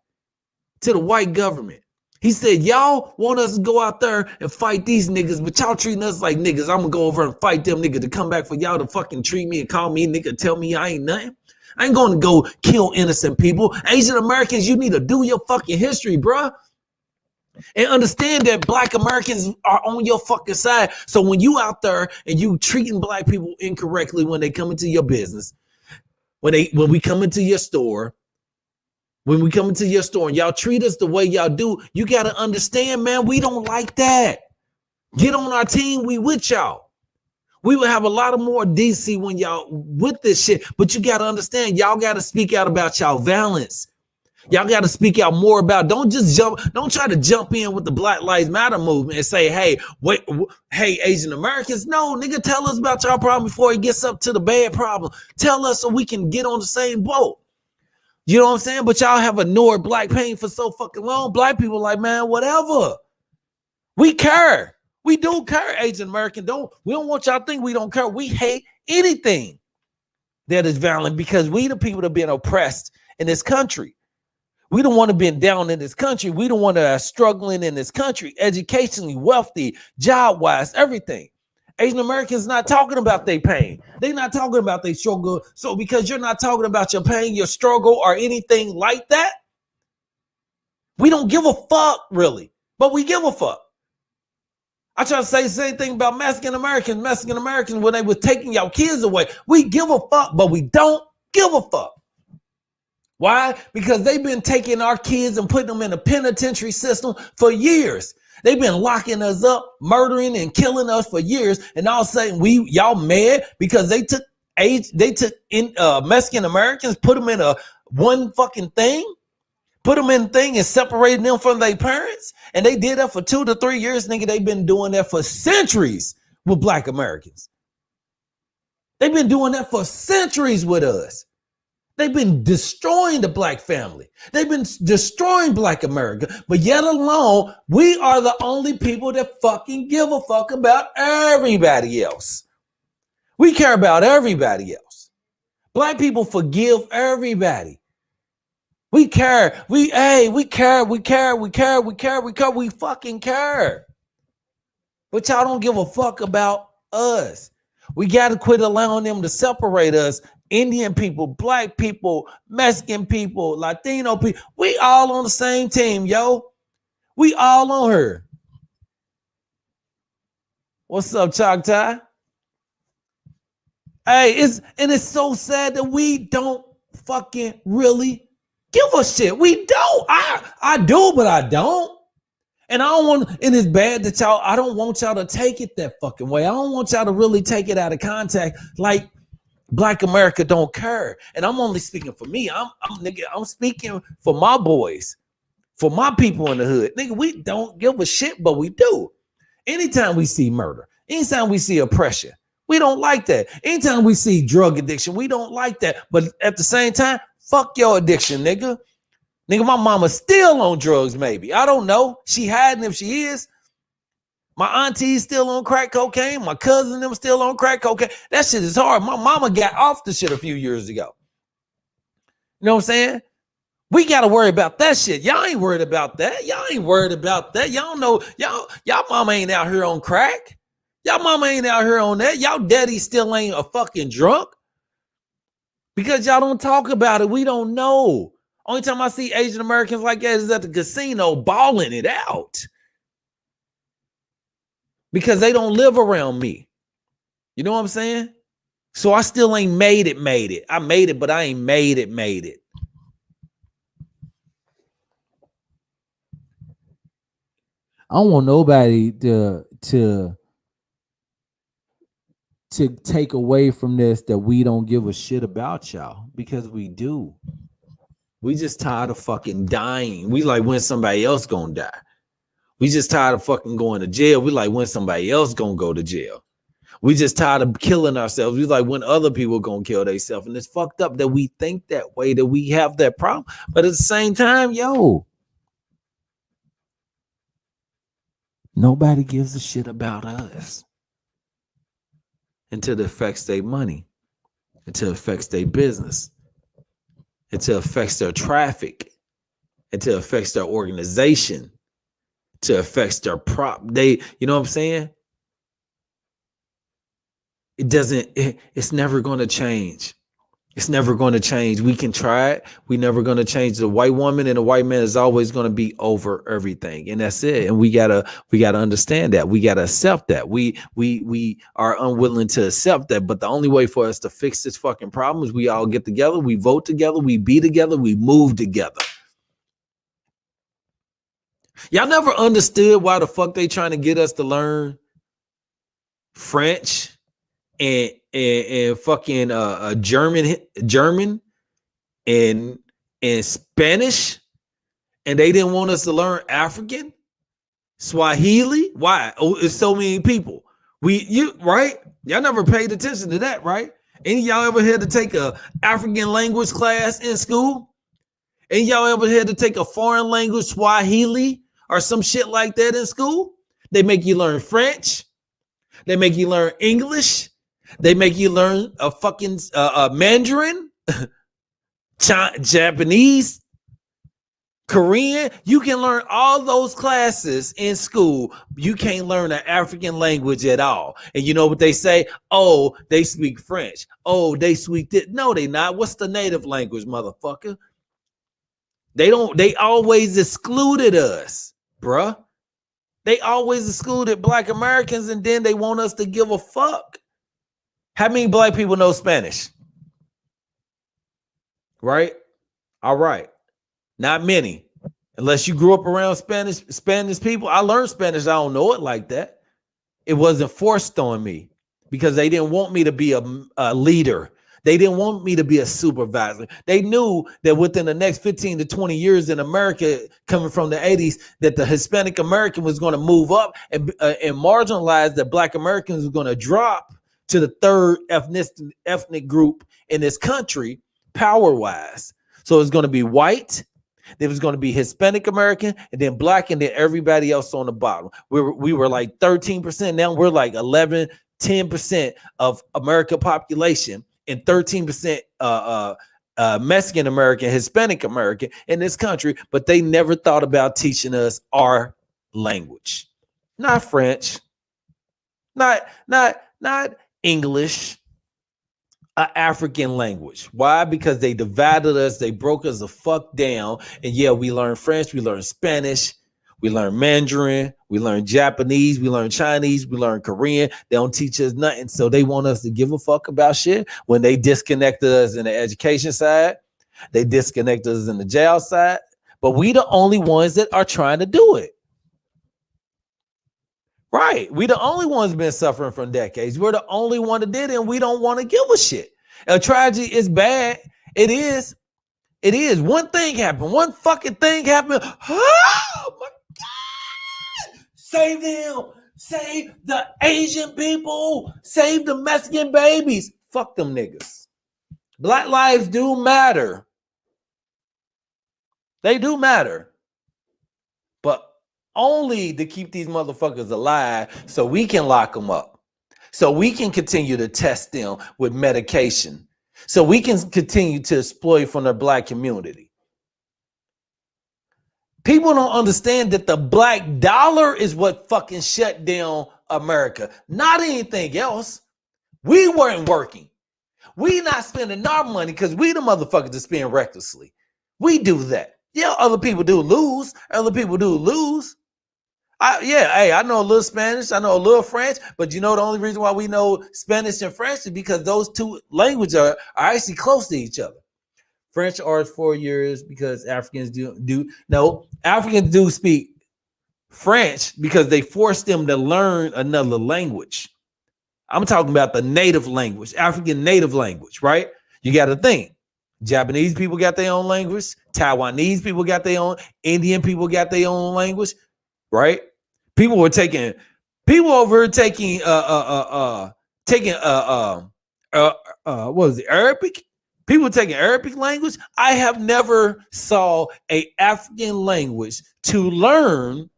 To the white government. He said, y'all want us to go out there and fight these niggas, but y'all treating us like niggas. I'm going to go over and fight them niggas to come back for y'all to fucking treat me and call me nigga, tell me I ain't nothing. I ain't going to go kill innocent people. Asian Americans, you need to do your fucking history, bruh. And understand that Black Americans are on your fucking side. So when you out there and you treating Black people incorrectly when they come into your business, when we come into your store, and y'all treat us the way y'all do, you got to understand, man, we don't like that. Get on our team. We with y'all. We will have a lot of more DC when y'all with this shit. But you got to understand, y'all got to speak out about y'all violence. Y'all got to speak out more about, don't try to jump in with the Black Lives Matter movement and say, hey, Asian Americans. No, nigga, tell us about y'all problem before it gets up to the bad problem. Tell us so we can get on the same boat. You know what I'm saying? But y'all have ignored Black pain for so fucking long. Black people like, man, whatever. We care. We do care, Asian American. We don't want y'all to think we don't care. We hate anything that is violent because we the people that have been oppressed in this country. We don't want to be down in this country. We don't want to struggling in this country, educationally, wealthy, job-wise, everything. Asian Americans not talking about their pain. They're not talking about their struggle. So because you're not talking about your pain, your struggle, or anything like that, we don't give a fuck, really. But we give a fuck. I try to say the same thing about Mexican Americans. Mexican Americans, when they were taking your kids away, we give a fuck, but we don't give a fuck. Why? Because they've been taking our kids and putting them in a penitentiary system for years. They've been locking us up, murdering and killing us for years. And all of a sudden, y'all mad because they took Mexican Americans, put them in a one fucking thing, put them in thing and separated them from their parents. And they did that for 2 to 3 years. Nigga, they've been doing that for centuries with Black Americans. They've been doing that for centuries with us. They've been destroying the Black family. They've been destroying Black America. But yet alone, we are the only people that fucking give a fuck about everybody else. We care about everybody else. Black people forgive everybody. We care. We care. We fucking care. But y'all don't give a fuck about us. We got to quit allowing them to separate us. Indian people, Black people, Mexican people, Latino people. We all on the same team, yo. We all on her. What's up, Choctaw? Hey, it's so sad that we don't fucking really give a shit. We don't. I do, but I don't. And I don't want, and it's bad that I don't want y'all to take it that fucking way. I don't want y'all to really take it out of context. Like Black America don't care. And I'm only speaking for me. I'm speaking for my boys, for my people in the hood. Nigga, we don't give a shit, but we do. Anytime we see murder, anytime we see oppression, we don't like that. Anytime we see drug addiction, we don't like that. But at the same time, fuck your addiction, nigga. Nigga, my mama's still on drugs, maybe. I don't know. She hiding if she is. My auntie's still on crack cocaine. My cousin them still on crack cocaine. That shit is hard. My mama got off the shit a few years ago. You know what I'm saying? We got to worry about that shit. Y'all ain't worried about that. Y'all ain't worried about that. Y'all know, y'all mama ain't out here on crack. Y'all mama ain't out here on that. Y'all daddy still ain't a fucking drunk. Because y'all don't talk about it. We don't know. Only time I see Asian Americans like that is at the casino balling it out. Because they don't live around me. You know what I'm saying? So I still ain't made it. I made it, but I ain't made it. I don't want nobody to take away from this that we don't give a shit about y'all, because we do. We just tired of fucking dying. We like when somebody else gonna die. We just tired of fucking going to jail. We like when somebody else gonna go to jail. We just tired of killing ourselves. We like when other people gonna kill themselves. And it's fucked up that we think that way, that we have that problem. But at the same time, nobody gives a shit about us until it affects their money, until it affects their business, until it affects their traffic, until it affects their organization, until it affects their you know what I'm saying? It's never going to change. It's never going to change. We can try it. We never going to change. The white woman and the white man is always going to be over everything. And that's it. And we gotta understand that. We gotta accept that. We are unwilling to accept that. But the only way for us to fix this fucking problem is we all get together, we vote together, we be together, we move together. Y'all never understood why the fuck they trying to get us to learn French and fucking German and Spanish, and they didn't want us to learn African, Swahili. Why? Oh, it's so many people. Right? Y'all never paid attention to that, right? Any y'all ever had to take a African language class in school? Any y'all ever had to take a foreign language, Swahili or some shit like that in school? They make you learn French. They make you learn English. They make you learn a fucking Mandarin, Japanese, Korean. You can learn all those classes in school. You can't learn an African language at all. And you know what they say? Oh, they speak French. Oh, they speak this. No, they not. What's the native language, motherfucker? They always excluded us, bruh. They always excluded Black Americans, and then they want us to give a fuck. How many Black people know Spanish? Right? All right. Not many. Unless you grew up around Spanish people. I learned Spanish. I don't know it like that. It wasn't forced on me because they didn't want me to be a leader. They didn't want me to be a supervisor. They knew that within the next 15 to 20 years in America, coming from the 80s, that the Hispanic American was going to move up and marginalize, that Black Americans were going to drop to the third ethnic group in this country, power-wise. So it's going to be white, there was going to be Hispanic American, and then Black, and then everybody else on the bottom. We were like 13%. Now we're like 11, 10% of American population, and 13% Mexican American, Hispanic American in this country. But they never thought about teaching us our language, not French, not English, an African language. Why? Because they divided us. They broke us the fuck down. And yeah, we learn French, we learn Spanish, we learn Mandarin, we learn Japanese, we learn Chinese, we learn Korean. They don't teach us nothing. So they want us to give a fuck about shit. When they disconnected us in the education side, they disconnected us in the jail side. But we the only ones that are trying to do it. Right. We the only ones been suffering from decades. We're the only one that did it, and we don't want to give a shit. A tragedy is bad. It is. It is. One thing happened. One fucking thing happened. Oh my God. Save them. Save the Asian people. Save the Mexican babies. Fuck them niggas. Black lives do matter. They do matter. But only to keep these motherfuckers alive so we can lock them up. So we can continue to test them with medication. So we can continue to exploit from the black community. People don't understand that the black dollar is what fucking shut down America, not anything else. We weren't working. We not spending our money because we the motherfuckers that spend recklessly. We do that. Yeah, other people do lose. Other people do lose. I know a little Spanish, I know a little French, but you know the only reason why we know Spanish and French is because those two languages are actually close to each other. French are 4 years because Africans Africans do speak French because they force them to learn another language. I'm talking about the native language, African native language, right? You got to think. Japanese people got their own language. Taiwanese people got their own. Indian people got their own language, right? People over here taking what was it, Arabic? People taking Arabic language. I have never saw a African language to learn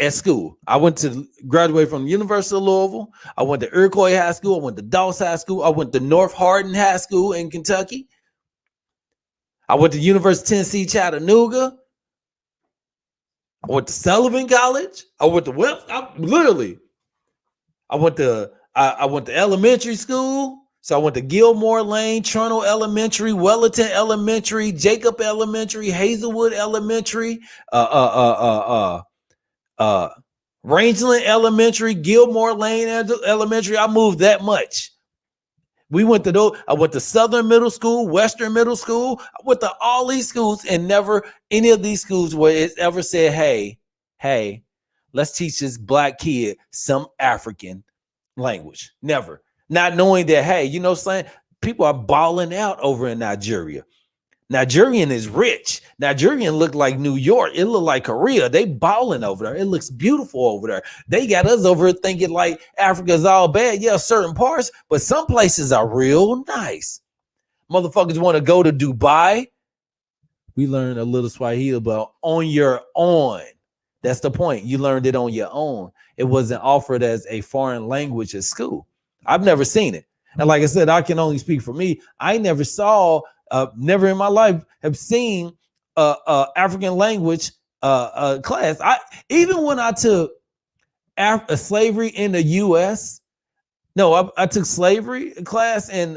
at school. I went to graduate from the University of Louisville. I went to Iroquois High School. I went to Dawes High School. I went to North Hardin High School in Kentucky. I went to University of Tennessee, Chattanooga. I went to Sullivan College. I went to elementary school. So I went to Gilmore Lane, Turner Elementary, Wellington Elementary, Jacob Elementary, Hazelwood Elementary, Rangeland Elementary, Gilmore Lane Elementary. I moved that much. I went to Southern Middle School, Western Middle School. I went to all these schools, and never any of these schools where it ever said, hey, let's teach this black kid some African language. Never. Not knowing that, hey, you know what I'm saying? People are balling out over in Nigeria. Nigerian is rich. Nigerian look like New York. It look like Korea. They balling over there. It looks beautiful over there. They got us over here thinking like Africa's all bad. Yeah, certain parts, but some places are real nice. Motherfuckers want to go to Dubai. We learned a little Swahili, but on your own. That's the point. You learned it on your own. It wasn't offered as a foreign language at school. I've never seen it. And like I said, I can only speak for me. I never saw never in my life have seen African language class. Even when I took slavery in the U.S. No, I took slavery class at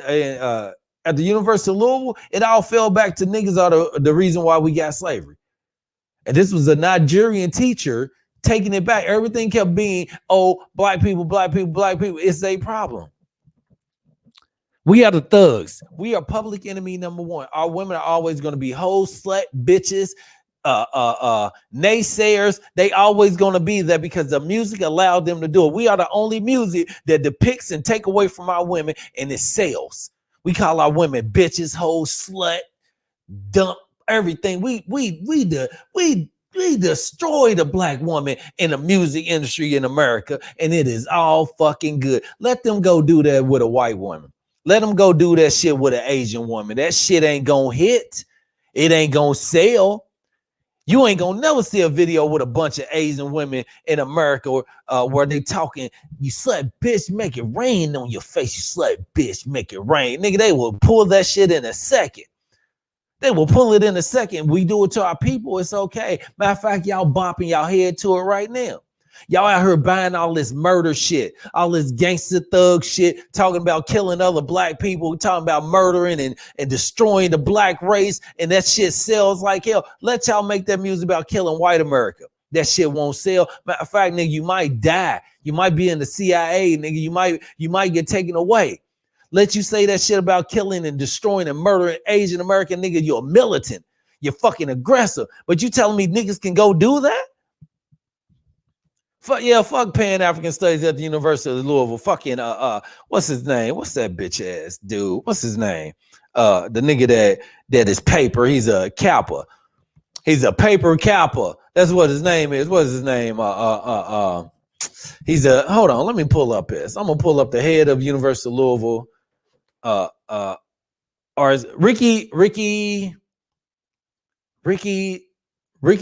the University of Louisville. It all fell back to niggas are the reason why we got slavery. And this was a Nigerian teacher taking it back. Everything kept being, oh, black people. It's a problem. We are the thugs. We are public enemy number one. Our women are always going to be hoes, slut, bitches, naysayers. They always going to be there because the music allowed them to do it. We are the only music that depicts and take away from our women, and it sells. We call our women bitches, hoes, slut, dump, everything. We destroy the black woman in the music industry in America, and it is all fucking good. Let them go do that with a white woman. Let them go do that shit with an Asian woman. That shit ain't gonna hit. It ain't gonna sell. You ain't gonna never see a video with a bunch of Asian women in America where they talking, you slut bitch, make it rain on your face. You slut bitch, make it rain. Nigga, they will pull that shit in a second. They will pull it in a second. We do it to our people, it's okay. Matter of fact, y'all bopping y'all head to it right now. Y'all out here buying all this murder shit, all this gangster thug shit, talking about killing other black people, talking about murdering and destroying the black race, and that shit sells like hell. Let y'all make that music about killing white America. That shit won't sell. Matter of fact, nigga, you might die. You might be in the CIA, nigga. You might get taken away. Let you say that shit about killing and destroying and murdering Asian American, nigga, you're a militant. You're fucking aggressive. But you telling me niggas can go do that? Fuck Pan-African Studies at the University of Louisville. Fucking what's his name? What's that bitch ass dude? What's his name? The nigga that is paper. He's a Kappa. He's a paper Kappa. That's what his name is. What is his name? He's a hold on. Let me pull up this. I'm gonna pull up the head of University of Louisville. Or is Ricky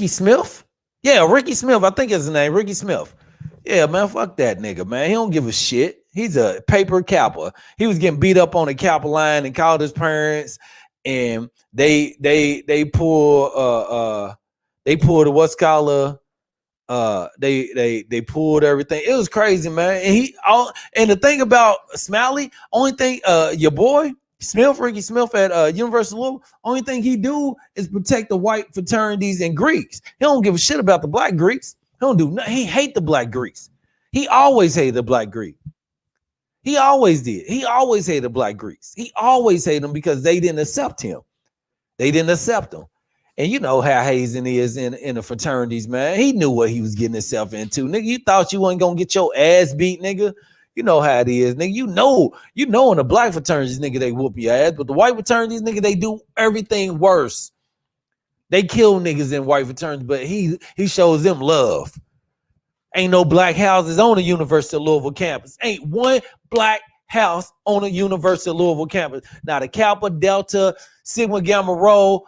Smith? Yeah, Ricky Smith. I think is his name. Ricky Smith. Yeah, man, fuck that nigga, man. He don't give a shit. He's a paper Kappa. He was getting beat up on the Kappa line and called his parents, and they pulled the what's called they pulled everything. It was crazy, man. And the thing about Smiley, only thing your boy Smith, Ricky Smith at University of Louisville, only thing he do is protect the white fraternities and Greeks. He don't give a shit about the black Greeks. He don't do nothing. He hate the black Greeks. He always hated the black Greek. He always did. He always hated the black Greeks. He always hated them because they didn't accept him. They didn't accept him. And you know how hazing is in the fraternities, man. He knew what he was getting himself into. Nigga, you thought you wasn't gonna get your ass beat, nigga. You know how it is, nigga. You know in the black fraternities, nigga, they whoop your ass. But the white fraternities, nigga, they do everything worse. They kill niggas in white fraternities, but he shows them love. Ain't no black houses on the University of Louisville campus. Ain't one black house on the University of Louisville campus. Now the Kappa, Delta, Sigma, Gamma, Rho,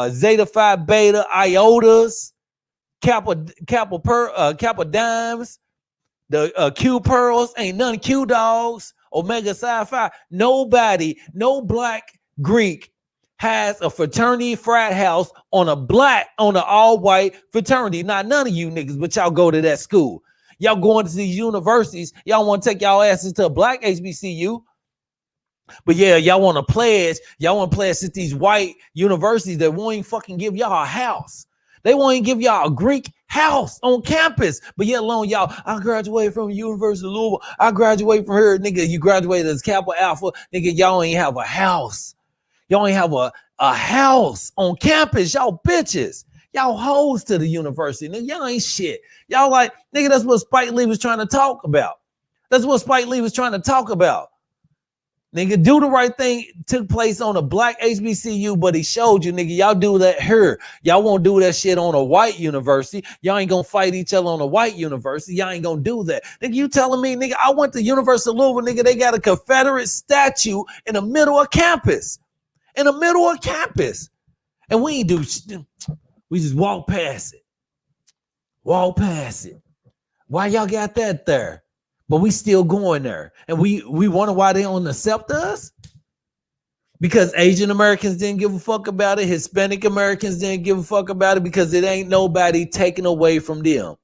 Zeta Phi Beta, Iotas, Kappa Dimes, the Q Pearls, ain't none Q Dogs, Omega Psi Phi. Nobody, no black Greek has a fraternity frat house on an all-white fraternity. Not none of you niggas, but y'all go to that school. Y'all going to these universities. Y'all want to take y'all asses to a black HBCU. But yeah, y'all want to pledge. Y'all want to pledge to these white universities that won't even fucking give y'all a house. They won't even give y'all a Greek house on campus. But yet alone, y'all, I graduated from the University of Louisville. I graduated from here. Nigga, you graduated as Kappa Alpha. Nigga, y'all ain't have a house. Y'all ain't have a house on campus. Y'all bitches. Y'all hoes to the university. Nigga, y'all ain't shit. Y'all like, nigga, that's what Spike Lee was trying to talk about. That's what Spike Lee was trying to talk about. Nigga, Do the Right Thing took place on a black HBCU, but he showed you, nigga, y'all do that here. Y'all won't do that shit on a white university. Y'all ain't gonna fight each other on a white university. Y'all ain't gonna do that. Nigga, you telling me, nigga, I went to University of Louisville, nigga, they got a Confederate statue in the middle of campus. In the middle of campus. And we ain't do shit. We just walk past it. Walk past it. Why y'all got that there? But we still going there. And we wonder why they don't accept us? Because Asian Americans didn't give a fuck about it. Hispanic Americans didn't give a fuck about it because it ain't nobody taken away from them.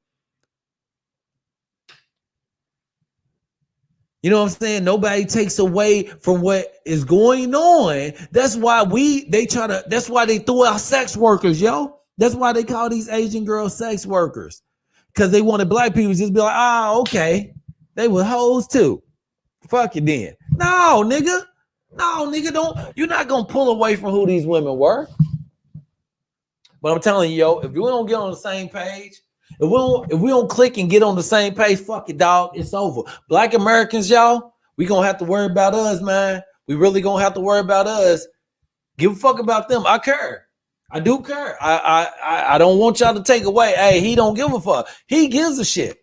You know what I'm saying? Nobody takes away from what is going on. That's why that's why they threw out sex workers, yo. That's why they call these Asian girls sex workers. Because they wanted black people to just be like, okay. They were hoes too. Fuck it then. No, nigga. Don't. You're not gonna pull away from who these women were. But I'm telling you, yo, if we don't get on the same page, if we don't click and get on the same page, fuck it, dog. It's over. Black Americans, y'all, we gonna have to worry about us, man. We really gonna have to worry about us. Give a fuck about them. I care. I do care. I don't want y'all to take away. Hey, he don't give a fuck. He gives a shit.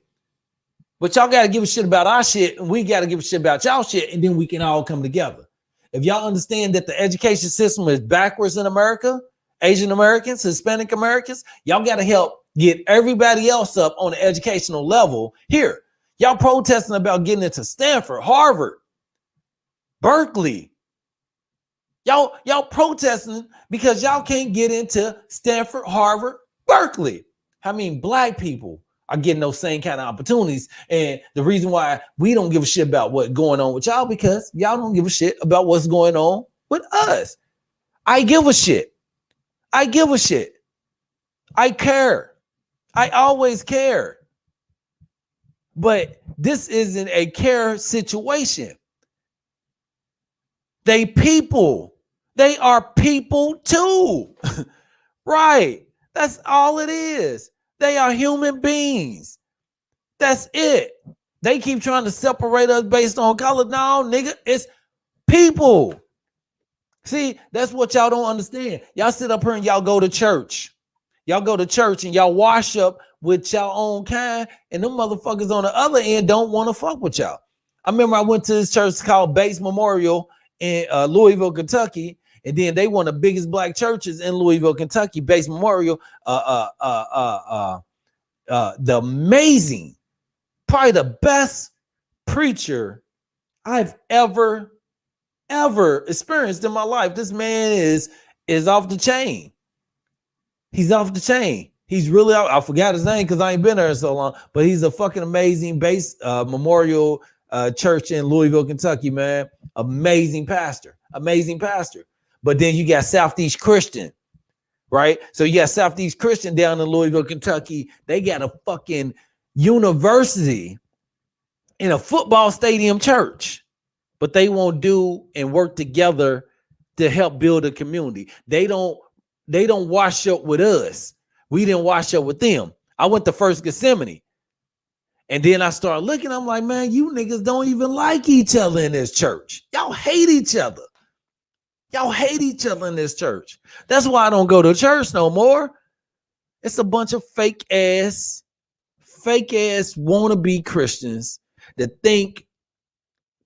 But y'all got to give a shit about our shit, and we got to give a shit about y'all shit, and then we can all come together. If y'all understand that the education system is backwards in America, Asian Americans, Hispanic Americans, y'all got to help get everybody else up on the educational level here. Y'all protesting about getting into Stanford, Harvard, Berkeley. Y'all protesting because y'all can't get into Stanford, Harvard, Berkeley. I mean, black people are getting those same kind of opportunities. And the reason why we don't give a shit about what's going on with y'all, because y'all don't give a shit about what's going on with us. I give a shit. I give a shit. I care. I always care. But this isn't a care situation. They people. They are people too. Right. That's all it is. They are human beings. That's it. They keep trying to separate us based on color. No, nigga, it's people. See, that's what y'all don't understand. Y'all sit up here and y'all go to church. Y'all go to church and y'all wash up with y'all own kind, and them motherfuckers on the other end don't want to fuck with y'all. I remember I went to this church called Bates Memorial in Louisville, Kentucky, and then they one of the biggest black churches in Louisville, Kentucky. Bates Memorial, the amazing, probably the best preacher I've ever experienced in my life. This man is off the chain. He's off the chain. He's really out. I forgot his name because I ain't been there so long, but he's a fucking amazing Bates Memorial church in Louisville, Kentucky, man. Amazing pastor. But then you got Southeast Christian, right? So you got Southeast Christian down in Louisville, Kentucky. They got a fucking university in a football stadium church, but they won't do and work together to help build a community. They don't wash up with us. We didn't wash up with them. I went to First Gethsemane. And then I started looking, I'm like, man, you niggas don't even like each other in this church. Y'all hate each other. Y'all hate each other in this church. That's why I don't go to church no more. It's a bunch of fake ass wannabe Christians that think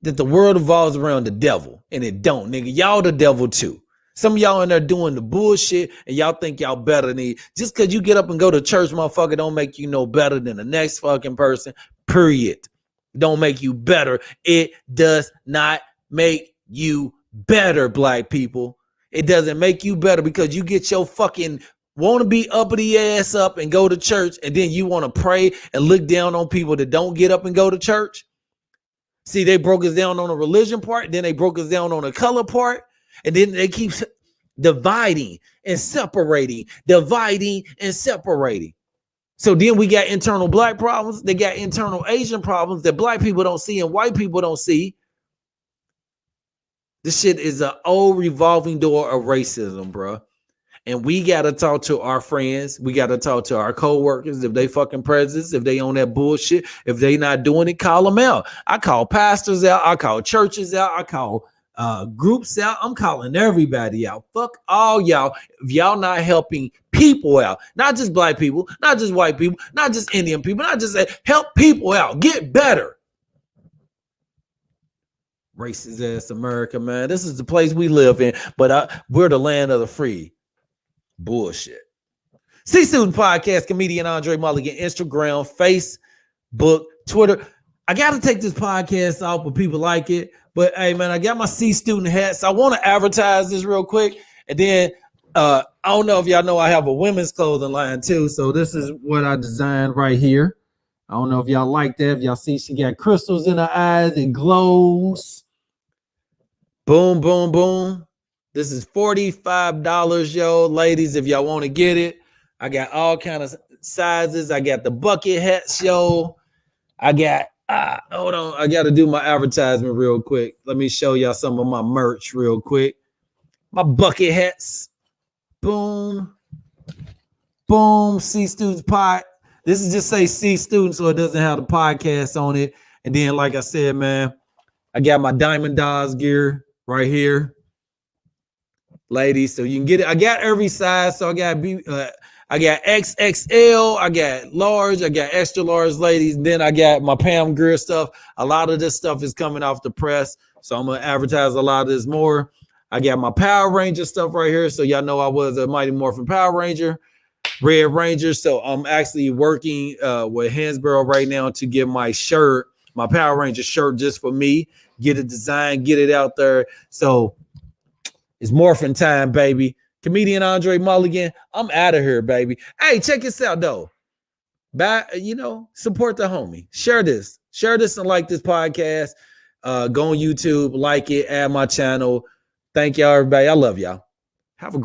that the world evolves around the devil, and it don't, nigga. Y'all the devil too. Some of y'all in there doing the bullshit, and y'all think y'all better than me. Just because you get up and go to church, motherfucker, don't make you no better than the next fucking person, period. Don't make you better. It does not make you better, black people. It doesn't make you better because you get your fucking want to be uppity ass up and go to church, and then you want to pray and look down on people that don't get up and go to church. See, they broke us down on the religion part, then they broke us down on the color part, and then they keep dividing and separating. So then we got internal black problems. They got internal Asian problems that black people don't see and white people don't see. This shit is an old revolving door of racism, bro. And we got to talk to our friends. We got to talk to our coworkers. If they fucking presidents, if they on that bullshit, if they not doing it, call them out. I call pastors out. I call churches out. I call groups out. I'm calling everybody out. Fuck all y'all. If y'all not helping people out, not just black people, not just white people, not just Indian people, not just help people out. Get better. Racist ass America, man. This is the place we live in, but we're the land of the free. Bullshit. C Student Podcast, comedian André Mulligan, Instagram, Facebook, Twitter. I got to take this podcast off, but people like it. But hey, man, I got my C Student hat, so I want to advertise this real quick. And then I don't know if y'all know I have a women's clothing line too. So this is what I designed right here. I don't know if y'all like that. If y'all see, she got crystals in her eyes. It glows. Boom, boom, boom. This is $45, yo, ladies, if y'all want to get it. I got all kind of sizes. I got the bucket hats, yo. I got, hold on. I got to do my advertisement real quick. Let me show y'all some of my merch real quick. My bucket hats. Boom. Boom. C Students Pod. This is just say C Students, so it doesn't have the podcast on it. And then, like I said, man, I got my Diamond Dolls gear right here. Ladies, so you can get it. I got every size, so I got XXL, I got large, I got extra large, ladies. And then I got my Pam Grier stuff. A lot of this stuff is coming off the press, so I'm gonna advertise a lot of this more. I got my Power Ranger stuff right here, so y'all know I was a Mighty Morphin Power Ranger, Red Ranger. So I'm actually working with Hansborough right now to get my shirt, my Power Ranger shirt, just for me. Get it designed, get it out there. So it's morphin' time, baby. Comedian André Mulligan. I'm out of here, baby. Hey, check this out, though. Support the homie. Share this and like this podcast. Go on YouTube, like it, add my channel. Thank y'all, everybody. I love y'all. Have a great